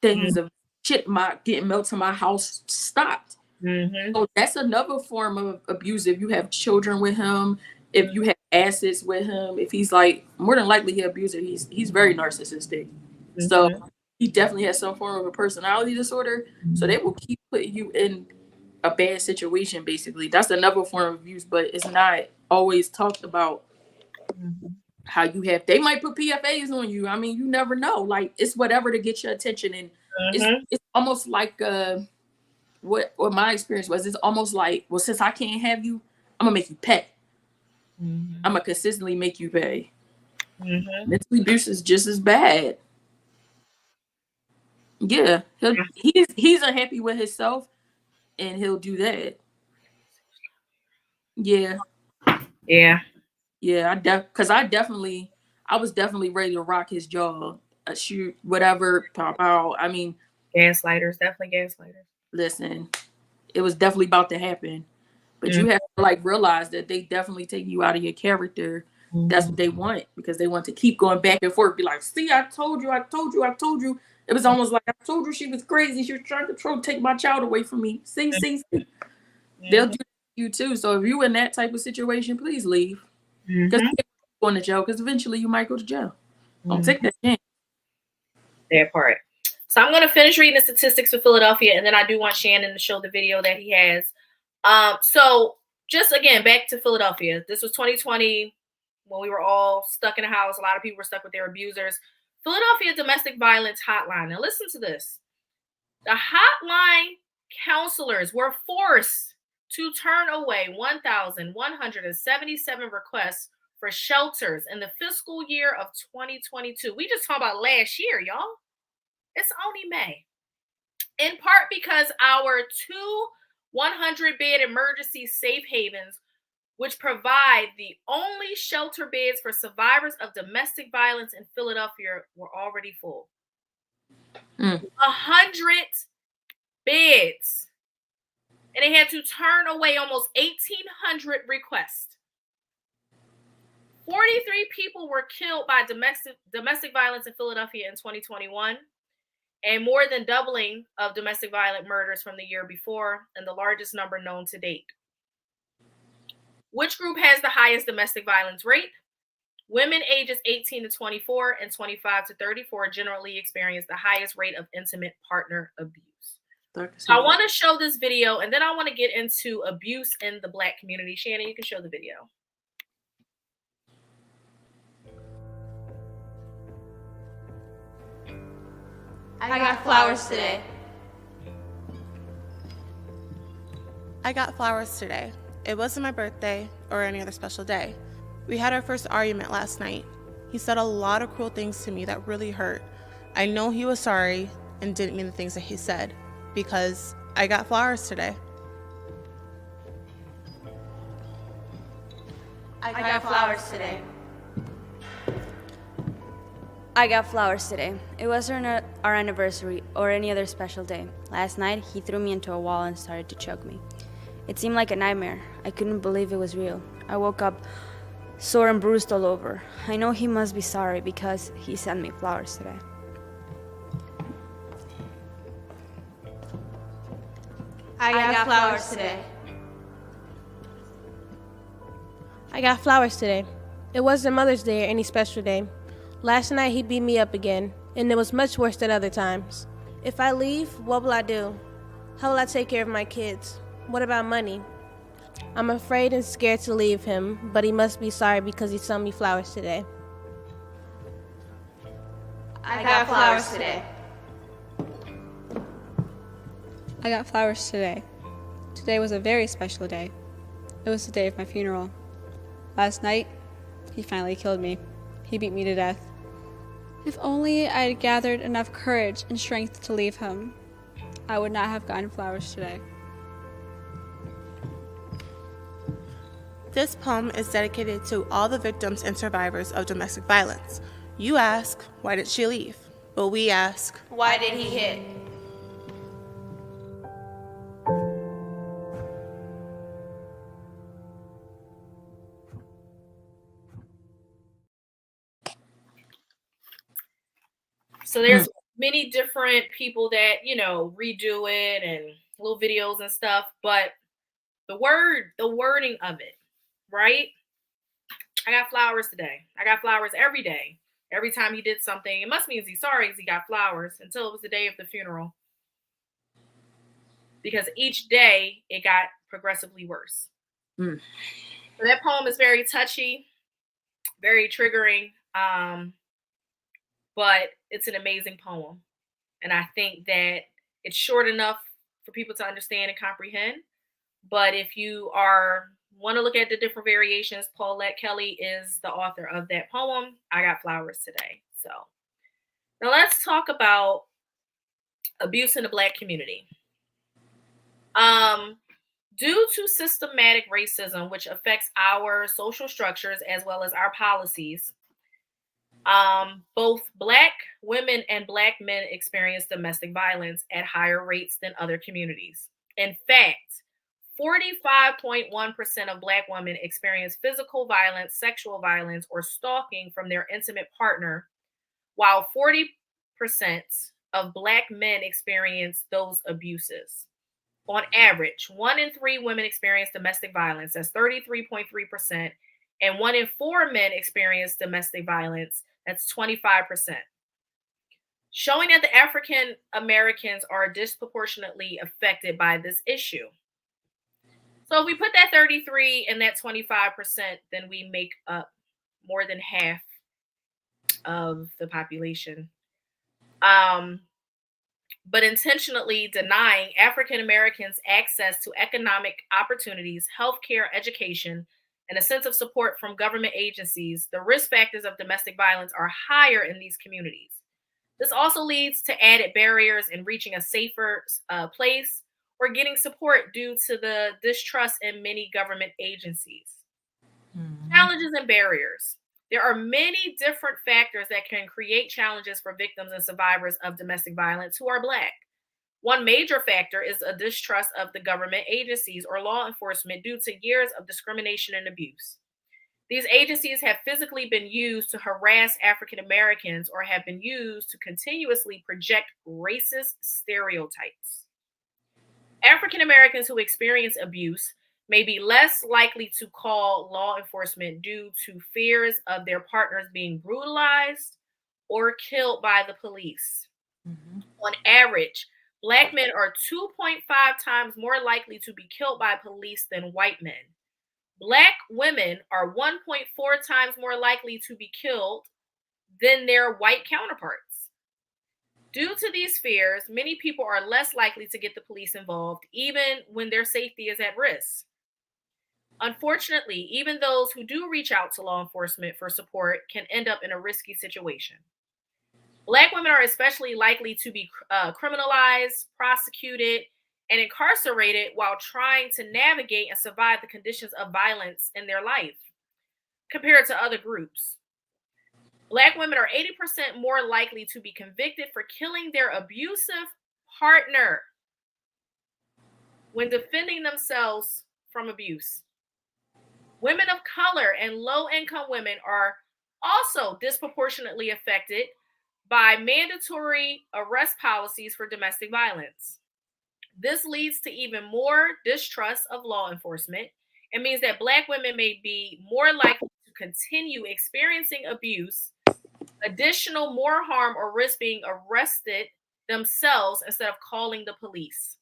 things of shit getting mailed to my house stopped. So that's another form of abuse. If you have children with him, if you have assets with him, if he's like, more than likely he'll abuse it. He's very narcissistic. So he definitely has some form of a personality disorder. So they will keep putting you in a bad situation, basically. That's another form of abuse, but it's not always talked about. How you have, they might put PFAs on you. I mean, you never know. Like, it's whatever to get your attention. And it's almost like what my experience was. It's almost like, well, since I can't have you, I'm gonna make you pay. I'm gonna consistently make you pay. Mental abuse is just as bad. Yeah, he's unhappy with himself, and he'll do that. Yeah. I was definitely ready to rock his jaw, shoot whatever, pop out. I mean,
gaslighters, definitely gaslighters.
Listen, it was definitely about to happen, but you have to like realize that they definitely take you out of your character. That's what they want, because they want to keep going back and forth. Be like, see, I told you. It was almost like, I told you she was crazy. She was trying to take my child away from me. See. They'll do you too. So if you're in that type of situation, please leave. Because you can't go to jail, because eventually you might go to jail. Don't take that chance.
That part. So I'm going to finish reading the statistics for Philadelphia, and then I do want Shannon to show the video that he has. So just again, back to Philadelphia. This was 2020 when we were all stuck in the house. A lot of people were stuck with their abusers. Philadelphia Domestic Violence Hotline. Now listen to this. The hotline counselors were forced to turn away 1,177 requests for shelters in the fiscal year of 2022. We just talked about last year, y'all. It's only May. In part because our 2 100-bed emergency safe havens, which provide the only shelter beds for survivors of domestic violence in Philadelphia, were already full. 100 beds. And they had to turn away almost 1,800 requests. 43 people were killed by domestic violence in Philadelphia in 2021, and more than doubling of domestic violent murders from the year before, and the largest number known to date. Which group has the highest domestic violence rate? Women ages 18 to 24 and 25 to 34 generally experience the highest rate of intimate partner abuse. So I want to show this video, and then I want to get into abuse in the Black community. Shannon, you can show the video.
I got flowers today.
I got flowers today. It wasn't my birthday or any other special day. We had our first argument last night. He said a lot of cruel things to me that really hurt. I know he was sorry and didn't mean the things that he said, because I got flowers today.
I got flowers today. I got flowers today. It wasn't our anniversary or any other special day. Last night, he threw me into a wall and started to choke me. It seemed like a nightmare. I couldn't believe it was real. I woke up sore and bruised all over. I know he must be sorry because he sent me flowers today.
I got flowers today.
I got flowers today. It wasn't Mother's Day or any special day. Last night he beat me up again, and it was much worse than other times. If I leave, what will I do? How will I take care of my kids? What about money? I'm afraid and scared to leave him, but he must be sorry because he sent me flowers today.
I got flowers today.
I got flowers today. Today was a very special day. It was the day of my funeral. Last night, he finally killed me. He beat me to death. If only I had gathered enough courage and strength to leave him, I would not have gotten flowers today.
This poem is dedicated to all the victims and survivors of domestic violence. You ask, why did she leave? But we ask,
Why did he hit?
So there's many different people that, redo it and little videos and stuff, but the wording of it, right? I got flowers today. I got flowers every day. Every time he did something, it must mean he's sorry he got flowers until it was the day of the funeral. Because each day it got progressively worse. So that poem is very touchy, very triggering, but it's an amazing poem. And I think that it's short enough for people to understand and comprehend. But if you want to look at the different variations, Paulette Kelly is the author of that poem, I Got Flowers Today. So now let's talk about abuse in the Black community. Due to systematic racism, which affects our social structures as well as our policies, both Black women and Black men experience domestic violence at higher rates than other communities. In fact, 45.1% of Black women experience physical violence, sexual violence, or stalking from their intimate partner, while 40% of Black men experience those abuses. On average, 1 in 3 women experience domestic violence. That's 33.3%. And 1 in 4 men experience domestic violence. That's 25%. Showing that the African Americans are disproportionately affected by this issue. So if we put that 33 and that 25%, then we make up more than half of the population. But intentionally denying African Americans access to economic opportunities, healthcare, education, and a sense of support from government agencies, the risk factors of domestic violence are higher in these communities. This also leads to added barriers in reaching a safer place or getting support due to the distrust in many government agencies. Challenges and barriers. There are many different factors that can create challenges for victims and survivors of domestic violence who are Black. One major factor is a distrust of the government agencies or law enforcement due to years of discrimination and abuse. These agencies have physically been used to harass African Americans or have been used to continuously project racist stereotypes. African Americans who experience abuse may be less likely to call law enforcement due to fears of their partners being brutalized or killed by the police. On average, Black men are 2.5 times more likely to be killed by police than white men. Black women are 1.4 times more likely to be killed than their white counterparts. Due to these fears, many people are less likely to get the police involved, even when their safety is at risk. Unfortunately, even those who do reach out to law enforcement for support can end up in a risky situation. Black women are especially likely to be criminalized, prosecuted, and incarcerated while trying to navigate and survive the conditions of violence in their life compared to other groups. Black women are 80% more likely to be convicted for killing their abusive partner when defending themselves from abuse. Women of color and low-income women are also disproportionately affected by mandatory arrest policies for domestic violence. This leads to even more distrust of law enforcement and means that Black women may be more likely to continue experiencing abuse, additional more harm, or risk being arrested themselves instead of calling the police.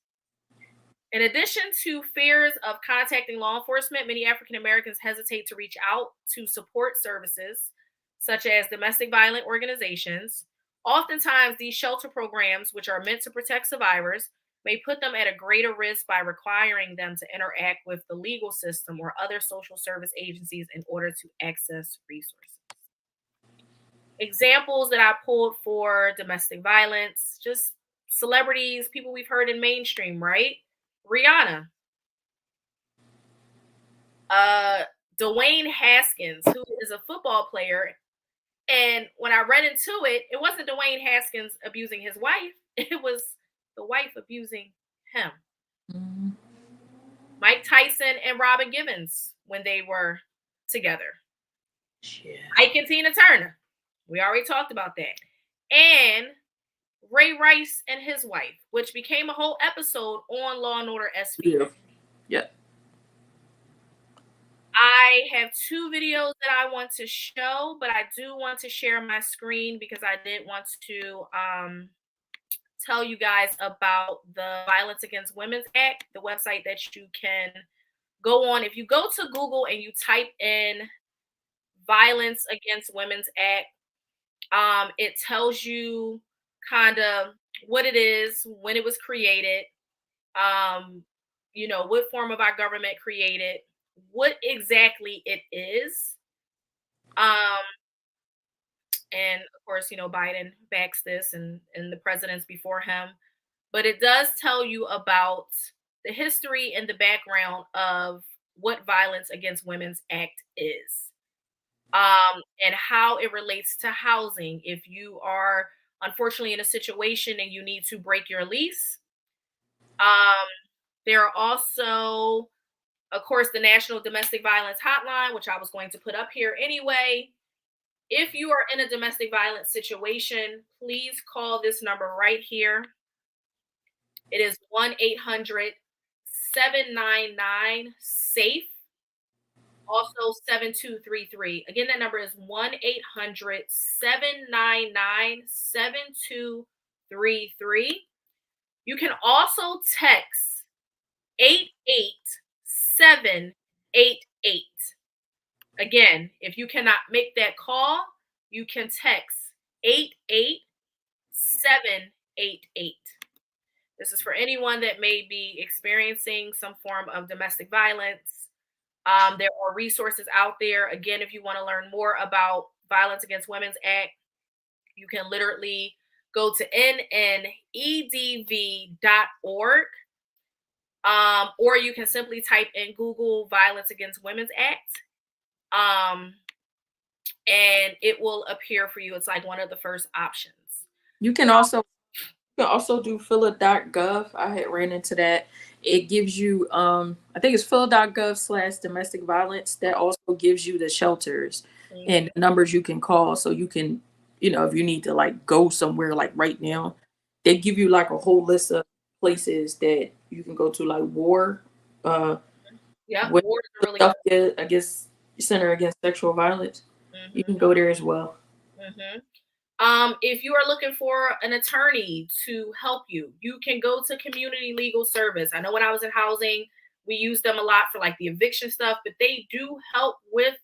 In addition to fears of contacting law enforcement, many African Americans hesitate to reach out to support services such as domestic violence organizations. Oftentimes, these shelter programs, which are meant to protect survivors, may put them at a greater risk by requiring them to interact with the legal system or other social service agencies in order to access resources. Examples that I pulled for domestic violence, just celebrities, people we've heard in mainstream, right? Rihanna. Dwayne Haskins, who is a football player. And when I read into it, it wasn't Dwayne Haskins abusing his wife. It was the wife abusing him.
Mm-hmm.
Mike Tyson and Robin Givens when they were together.
Yeah.
Ike and Tina Turner. We already talked about that. And Ray Rice and his wife, which became a whole episode on Law and Order SV.
Yeah.
I have 2 videos that I want to show, but I do want to share my screen because I did want to tell you guys about the Violence Against Women's Act, the website that you can go on. If you go to Google and you type in Violence Against Women's Act, it tells you kind of what it is, when it was created, what form of our government created, what exactly it is. And of course, Biden backs this and the presidents before him. But it does tell you about the history and the background of what Violence Against Women's Act is, and how it relates to housing. If you are unfortunately in a situation and you need to break your lease, there are also, of course, the National Domestic Violence Hotline, which I was going to put up here anyway. If you are in a domestic violence situation, please call this number right here. It is 1-800-799-SAFE. Also 7233. Again, that number is 1-800-799-7233. You can also text 88788. Again, if you cannot make that call, you can text 88788. This is for anyone that may be experiencing some form of domestic violence. There are resources out there. Again, if you want to learn more about Violence Against Women's Act, you can literally go to nnedv.org, or you can simply type in Google Violence Against Women's Act, and it will appear for you. It's like one of the first options.
You can also do phila.gov. I had ran into that. It gives you, I think it's phila.gov/domestic violence. That also gives you the shelters and the numbers you can call. So you can, if you need to like go somewhere like right now, they give you like a whole list of places that you can go to, like war.
War is really
good. I guess Center Against Sexual Violence. Mm-hmm. You can go there as well.
Mm-hmm. If you are looking for an attorney to help you, you can go to Community Legal Service. I know when I was in housing, we used them a lot for like the eviction stuff, but they do help with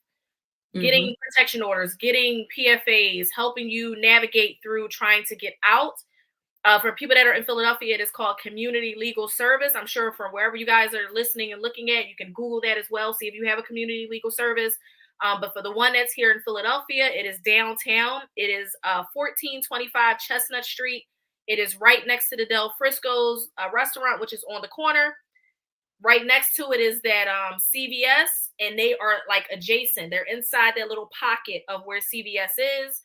getting protection orders, getting PFAs, helping you navigate through trying to get out. For people that are in Philadelphia, it is called Community Legal Service. I'm sure from wherever you guys are listening and looking at, you can Google that as well, see if you have a community legal service. But for the one that's here in Philadelphia, it is downtown. It is 1425 Chestnut Street. It is right next to the Del Frisco's restaurant, which is on the corner. Right next to it is that CVS, and they are like adjacent. They're inside that little pocket of where CVS is.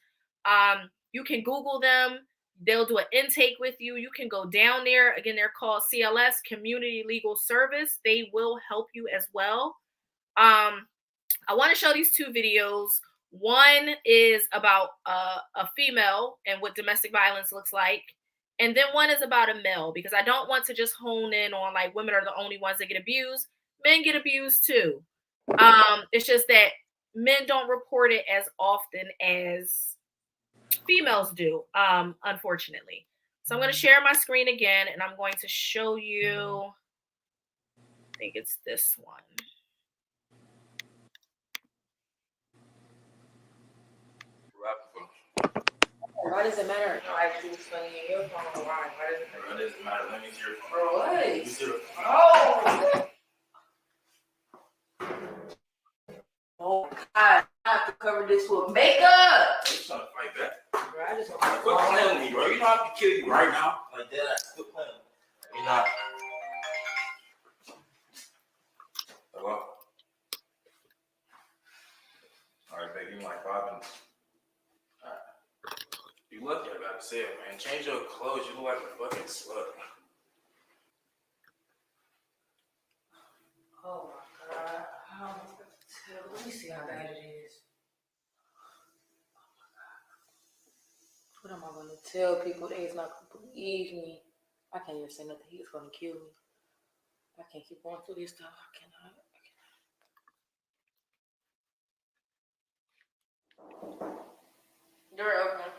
You can Google them. They'll do an intake with you. You can go down there. Again, they're called CLS, Community Legal Service. They will help you as well. I want to show these 2 videos. One is about a female and what domestic violence looks like. And then one is about a male, because I don't want to just hone in on like women are the only ones that get abused. Men get abused too. It's just that men don't report it as often as females do, unfortunately. So I'm going to share my screen again, and I'm going to show you, I think it's this one. Why does it matter? I choose funny in your phone or why? Why does it matter? Why does it matter? Let me see your phone. Bro, what? Oh, God. I have to cover this with makeup. You trying to fight back? Bro, I just want to quit playing with me, bro. You know I have to kill you right now. Like that. Quit playing with me. You know. Hello?
Alright, babe, give me like 5 minutes. Alright. You lucky I got a sale, man. Change your clothes, you look like a fucking slut.
Oh my god. How am I supposed to tell? Let me see how bad it is. What am I gonna tell people? They's not gonna believe me. I can't even say nothing. He's gonna kill me. I can't keep going through this stuff. I cannot. Door open.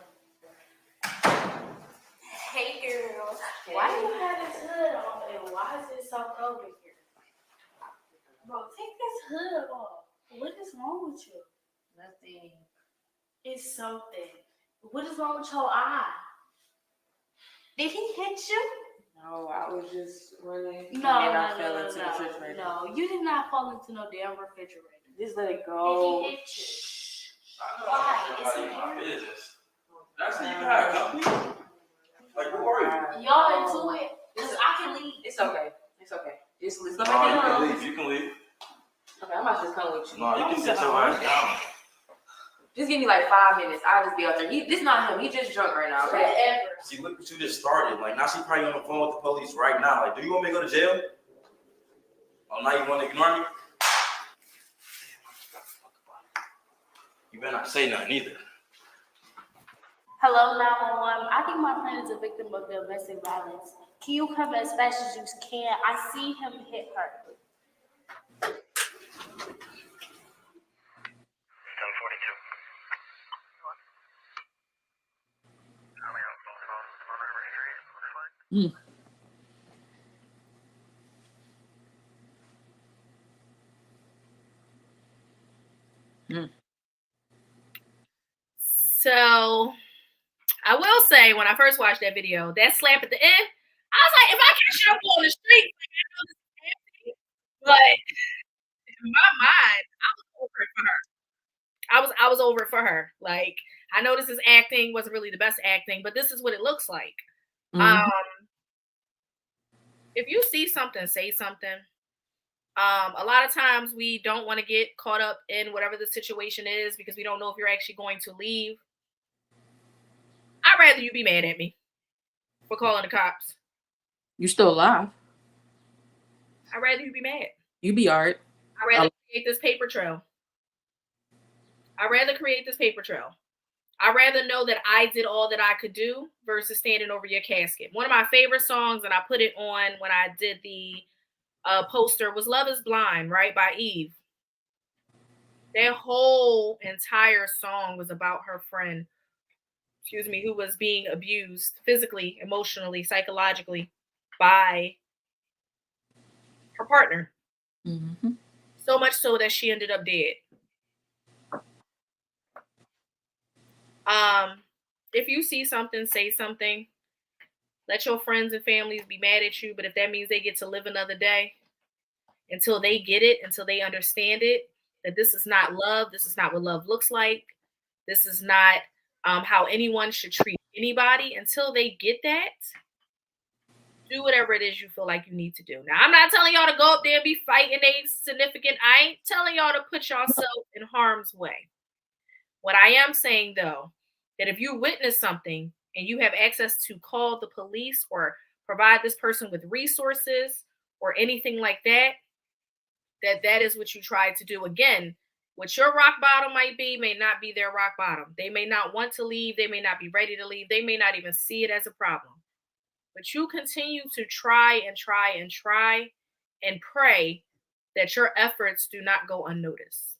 Hey girl, why do you have this hood on and why is it so cold in here? Bro, take this hood off. What is wrong with you?
Nothing.
It's something. What is wrong with your eye? Did he hit you?
No, I was just running.
No,
I fell into the refrigerator.
No, you did not fall into no damn refrigerator.
Just let it go.
Did he hit you?
Why? Is it my business? That's how you got company? Like, who are you?
Y'all into it? Because I can leave.
It's okay. It's okay. Just listen.
No, you can leave. You can leave.
Okay, I might just come with you.
No, you can sit your ass down.
Just give me like 5 minutes. I'll just be out there. This not him. He just drunk right now. Okay.
Whatever.
See, look what you just started. Like, now she probably on the phone with the police right now. Like, do you want me to go to jail? Oh, now you want to ignore me? You better not say nothing either.
Hello, 911. I think my friend is a victim of domestic violence. Can you come as fast as you can? I see him hit her.
Mm. Mm.
So, I will say, when I first watched that video, that slap at the end, I was like, if I catch you on the street, like, I know this is empty, but in my mind, I was over it for her. I was over it for her. Like, I know this is acting, wasn't really the best acting, but this is what it looks like.
Mhm.
If you see something, say something. A lot of times we don't want to get caught up in whatever the situation is because we don't know if you're actually going to leave. I'd rather you be mad at me for calling the cops.
You still alive.
I'd rather you be mad.
You be alright.
I'd rather create this paper trail. I'd rather create this paper trail. I'd rather know that I did all that I could do versus standing over your casket. One of my favorite songs, and I put it on when I did the poster, was Love is Blind, right, by Eve. That whole entire song was about her friend, who was being abused physically, emotionally, psychologically by her partner.
Mm-hmm.
So much so that she ended up dead. If you see something, say something. Let your friends and families be mad at you, but if that means they get to live another day until they get it, until they understand it, that this is not love, this is not what love looks like, this is not how anyone should treat anybody, until they get that, do whatever it is you feel like you need to do. Now, I'm not telling y'all to go up there and be fighting a significant. I ain't telling y'all to put yourself in harm's way. What I am saying, though, that if you witness something and you have access to call the police or provide this person with resources or anything like that, that is what you try to do. Again, what your rock bottom might be may not be their rock bottom. They may not want to leave. They may not be ready to leave. They may not even see it as a problem. But you continue to try and try and try and pray that your efforts do not go unnoticed.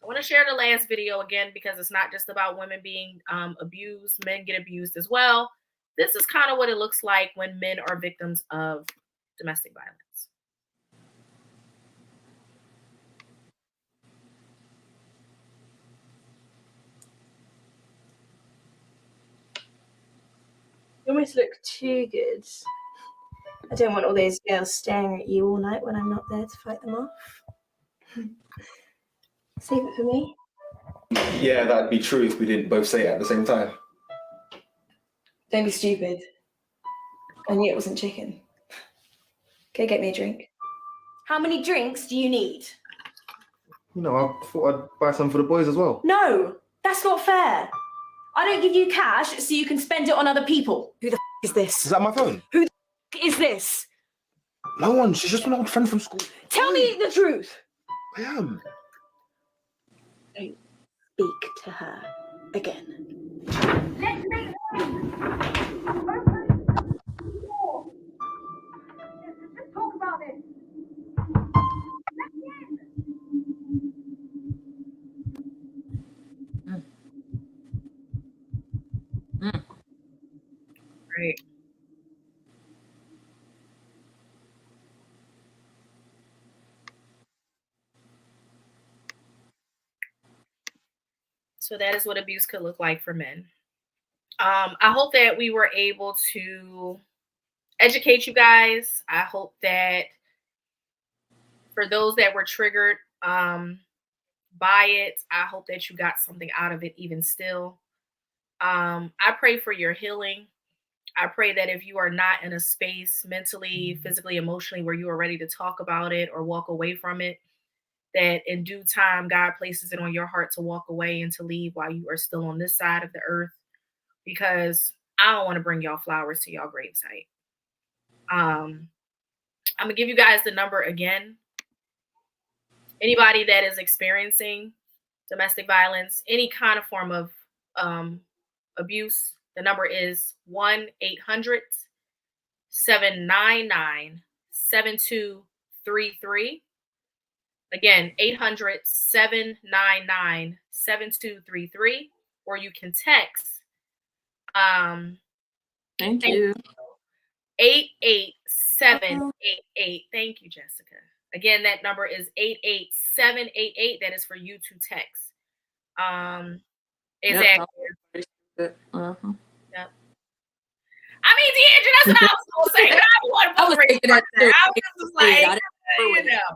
I want to share the last video again because it's not just about women being abused. Men get abused as well. This is kind of what it looks like when men are victims of domestic violence.
You almost look too good. I don't want all those girls staring at you all night when I'm not there to fight them off. Save it for me.
Yeah, that'd be true if we didn't both say it at the same time.
Don't be stupid. I knew it wasn't chicken. Go get me a drink. How many drinks do you need?
You know, I thought I'd buy some for the boys as well.
No, that's not fair. I don't give you cash so you can spend it on other people. Who the is this?
Is that my phone?
Who the is this?
No one. She's just an old friend from school.
Tell me the truth.
I am.
Don't speak to her again. Let's make Let's talk about this.
Right. So that is what abuse could look like for men. I hope that we were able to educate you guys. I hope that for those that were triggered by it, I hope that you got something out of it even still. I pray for your healing. I pray that if you are not in a space mentally, physically, emotionally where you are ready to talk about it or walk away from it, that in due time, God places it on your heart to walk away and to leave while you are still on this side of the earth, because I don't want to bring y'all flowers to y'all gravesite. I'm going to give you guys the number again. Anybody that is experiencing domestic violence, any kind of form of abuse, the number is 1-800-799-7233. Again, 800-799-7233, or you can text.
Thank you.
88788. Thank you, Jessica. Again, that number is 88788. That is for you to text. Exactly.
Yep.
Yep. I mean, Deandra, that's what I was going to say. But I was thinking that too. I was just like, you know.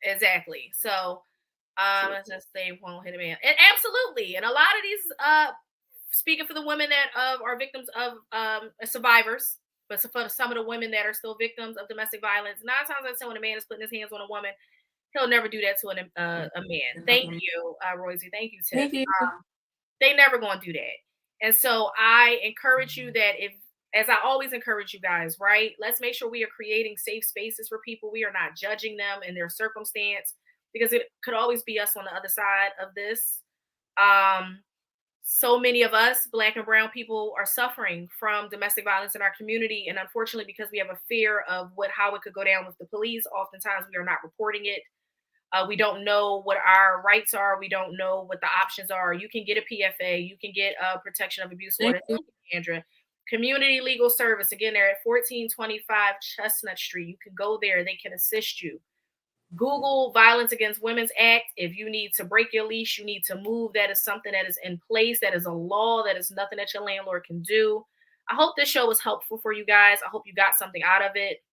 Exactly. So, let's just say won't hit a man. And absolutely. And a lot of these, speaking for the women that are victims of survivors, but for some of the women that are still victims of domestic violence, 9 times out of 10 when a man is putting his hands on a woman, he'll never do that to a man. Thank you, Royce. Thank you, Tiff. They never going to do that. And so I encourage you that as I always encourage you guys, right? Let's make sure we are creating safe spaces for people. We are not judging them in their circumstance, because it could always be us on the other side of this. So many of us, Black and brown people, are suffering from domestic violence in our community. And unfortunately, because we have a fear of how it could go down with the police, oftentimes we are not reporting it. We don't know what our rights are. We don't know what the options are. You can get a PFA. You can get a protection of abuse order. Andrea. Community Legal Service. Again, they're at 1425 Chestnut Street. You can go there. They can assist you. Google Violence Against Women's Act. If you need to break your leash, you need to move. That is something that is in place. That is a law. That is nothing that your landlord can do. I hope this show was helpful for you guys. I hope you got something out of it.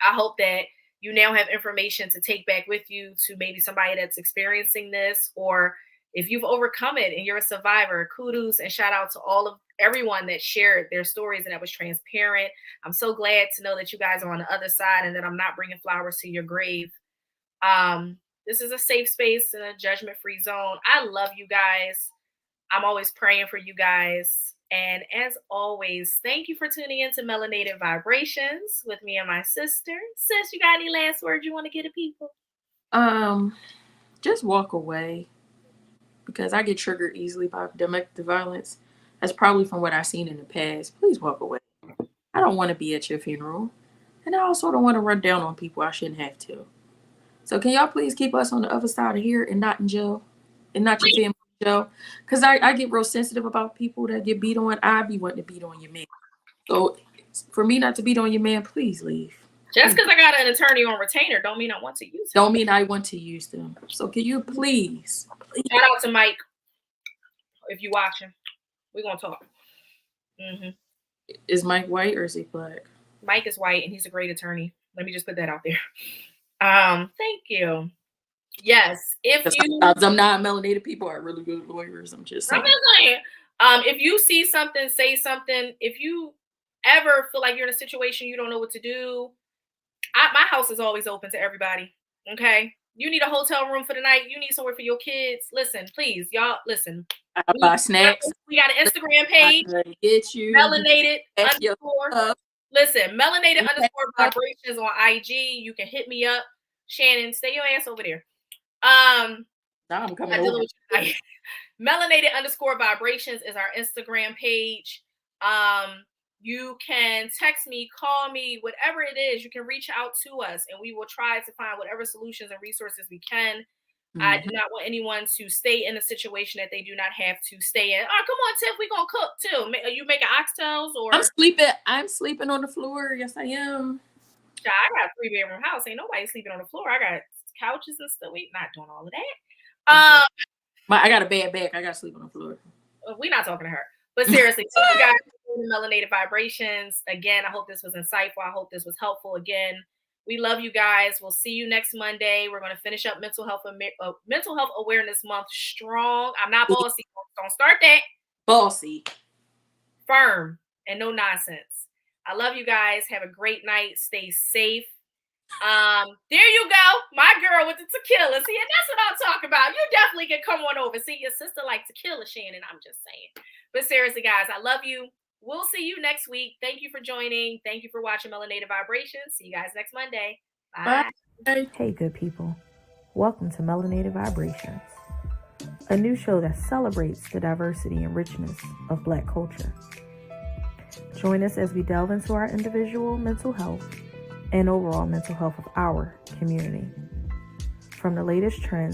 I hope that you now have information to take back with you to maybe somebody that's experiencing this, or if you've overcome it and you're a survivor, kudos and shout out to everyone that shared their stories and that was transparent. I'm so glad to know that you guys are on the other side and that I'm not bringing flowers to your grave. This is a safe space and a judgment-free zone. I love you guys. I'm always praying for you guys. And as always, thank you for tuning in to Melanated Vibrations with me and my sister. Sis, you got any last words you want to give to people?
Just walk away, because I get triggered easily by domestic violence. That's probably from what I've seen in the past. Please walk away. I don't want to be at your funeral. And I also don't want to run down on people I shouldn't have to. So can y'all please keep us on the other side of here and not in jail? And not your family in jail? Because I get real sensitive about people that get beat on. I be wanting to beat on your man. So for me not to beat on your man, please leave.
Just because I got an attorney on retainer don't mean I want to use them.
Don't mean I want to use them. So can you please?
Shout out to Mike. If you watching, we're going to talk. Mm-hmm.
Is Mike white or is he black?
Mike is white and he's a great attorney. Let me just put that out there. Thank you. Yes.
I'm not melanated people are really good lawyers. I'm just saying.
If you see something, say something. If you ever feel like you're in a situation you don't know what to do, My house is always open to everybody. Okay. You need a hotel room for the night. You need somewhere for your kids. Listen, please, y'all. Listen.
I buy snacks.
We got an Instagram page.
Get you
Melanated
_.
Listen, melanated _vibrations on IG. You can hit me up. Shannon, stay your ass over there.
I'm coming over.
Melanated _vibrations is our Instagram page. You can text me, call me, whatever it is. You can reach out to us, and we will try to find whatever solutions and resources we can. Mm-hmm. I do not want anyone to stay in a situation that they do not have to stay in. Oh, come on, Tiff, we gonna cook too. You making oxtails or?
I'm sleeping on the floor. Yes, I am.
I got a 3-bedroom house. Ain't nobody sleeping on the floor. I got couches and stuff. We not doing all of that.
I got a bad back. I got to sleep on the floor.
We're not talking to her. But seriously, so you guys, Melanated Vibrations. Again, I hope this was insightful. I hope this was helpful. Again, we love you guys. We'll see you next Monday. We're going to finish up Mental Health Awareness Month strong. I'm not bossy. Don't start that.
Bossy.
Firm and no nonsense. I love you guys. Have a great night. Stay safe. There you go. My girl with the tequila. See, and that's what I'm talking about. You definitely can come on over. See, your sister like tequila, Shannon. I'm just saying. But seriously, guys, I love you. We'll see you next week. Thank you for joining. Thank you for watching Melanated Vibrations. See you guys next Monday. Bye.
Bye. Hey, good people. Welcome to Melanated Vibrations, a new show that celebrates the diversity and richness of Black culture. Join us as we delve into our individual mental health and overall mental health of our community. From the latest trends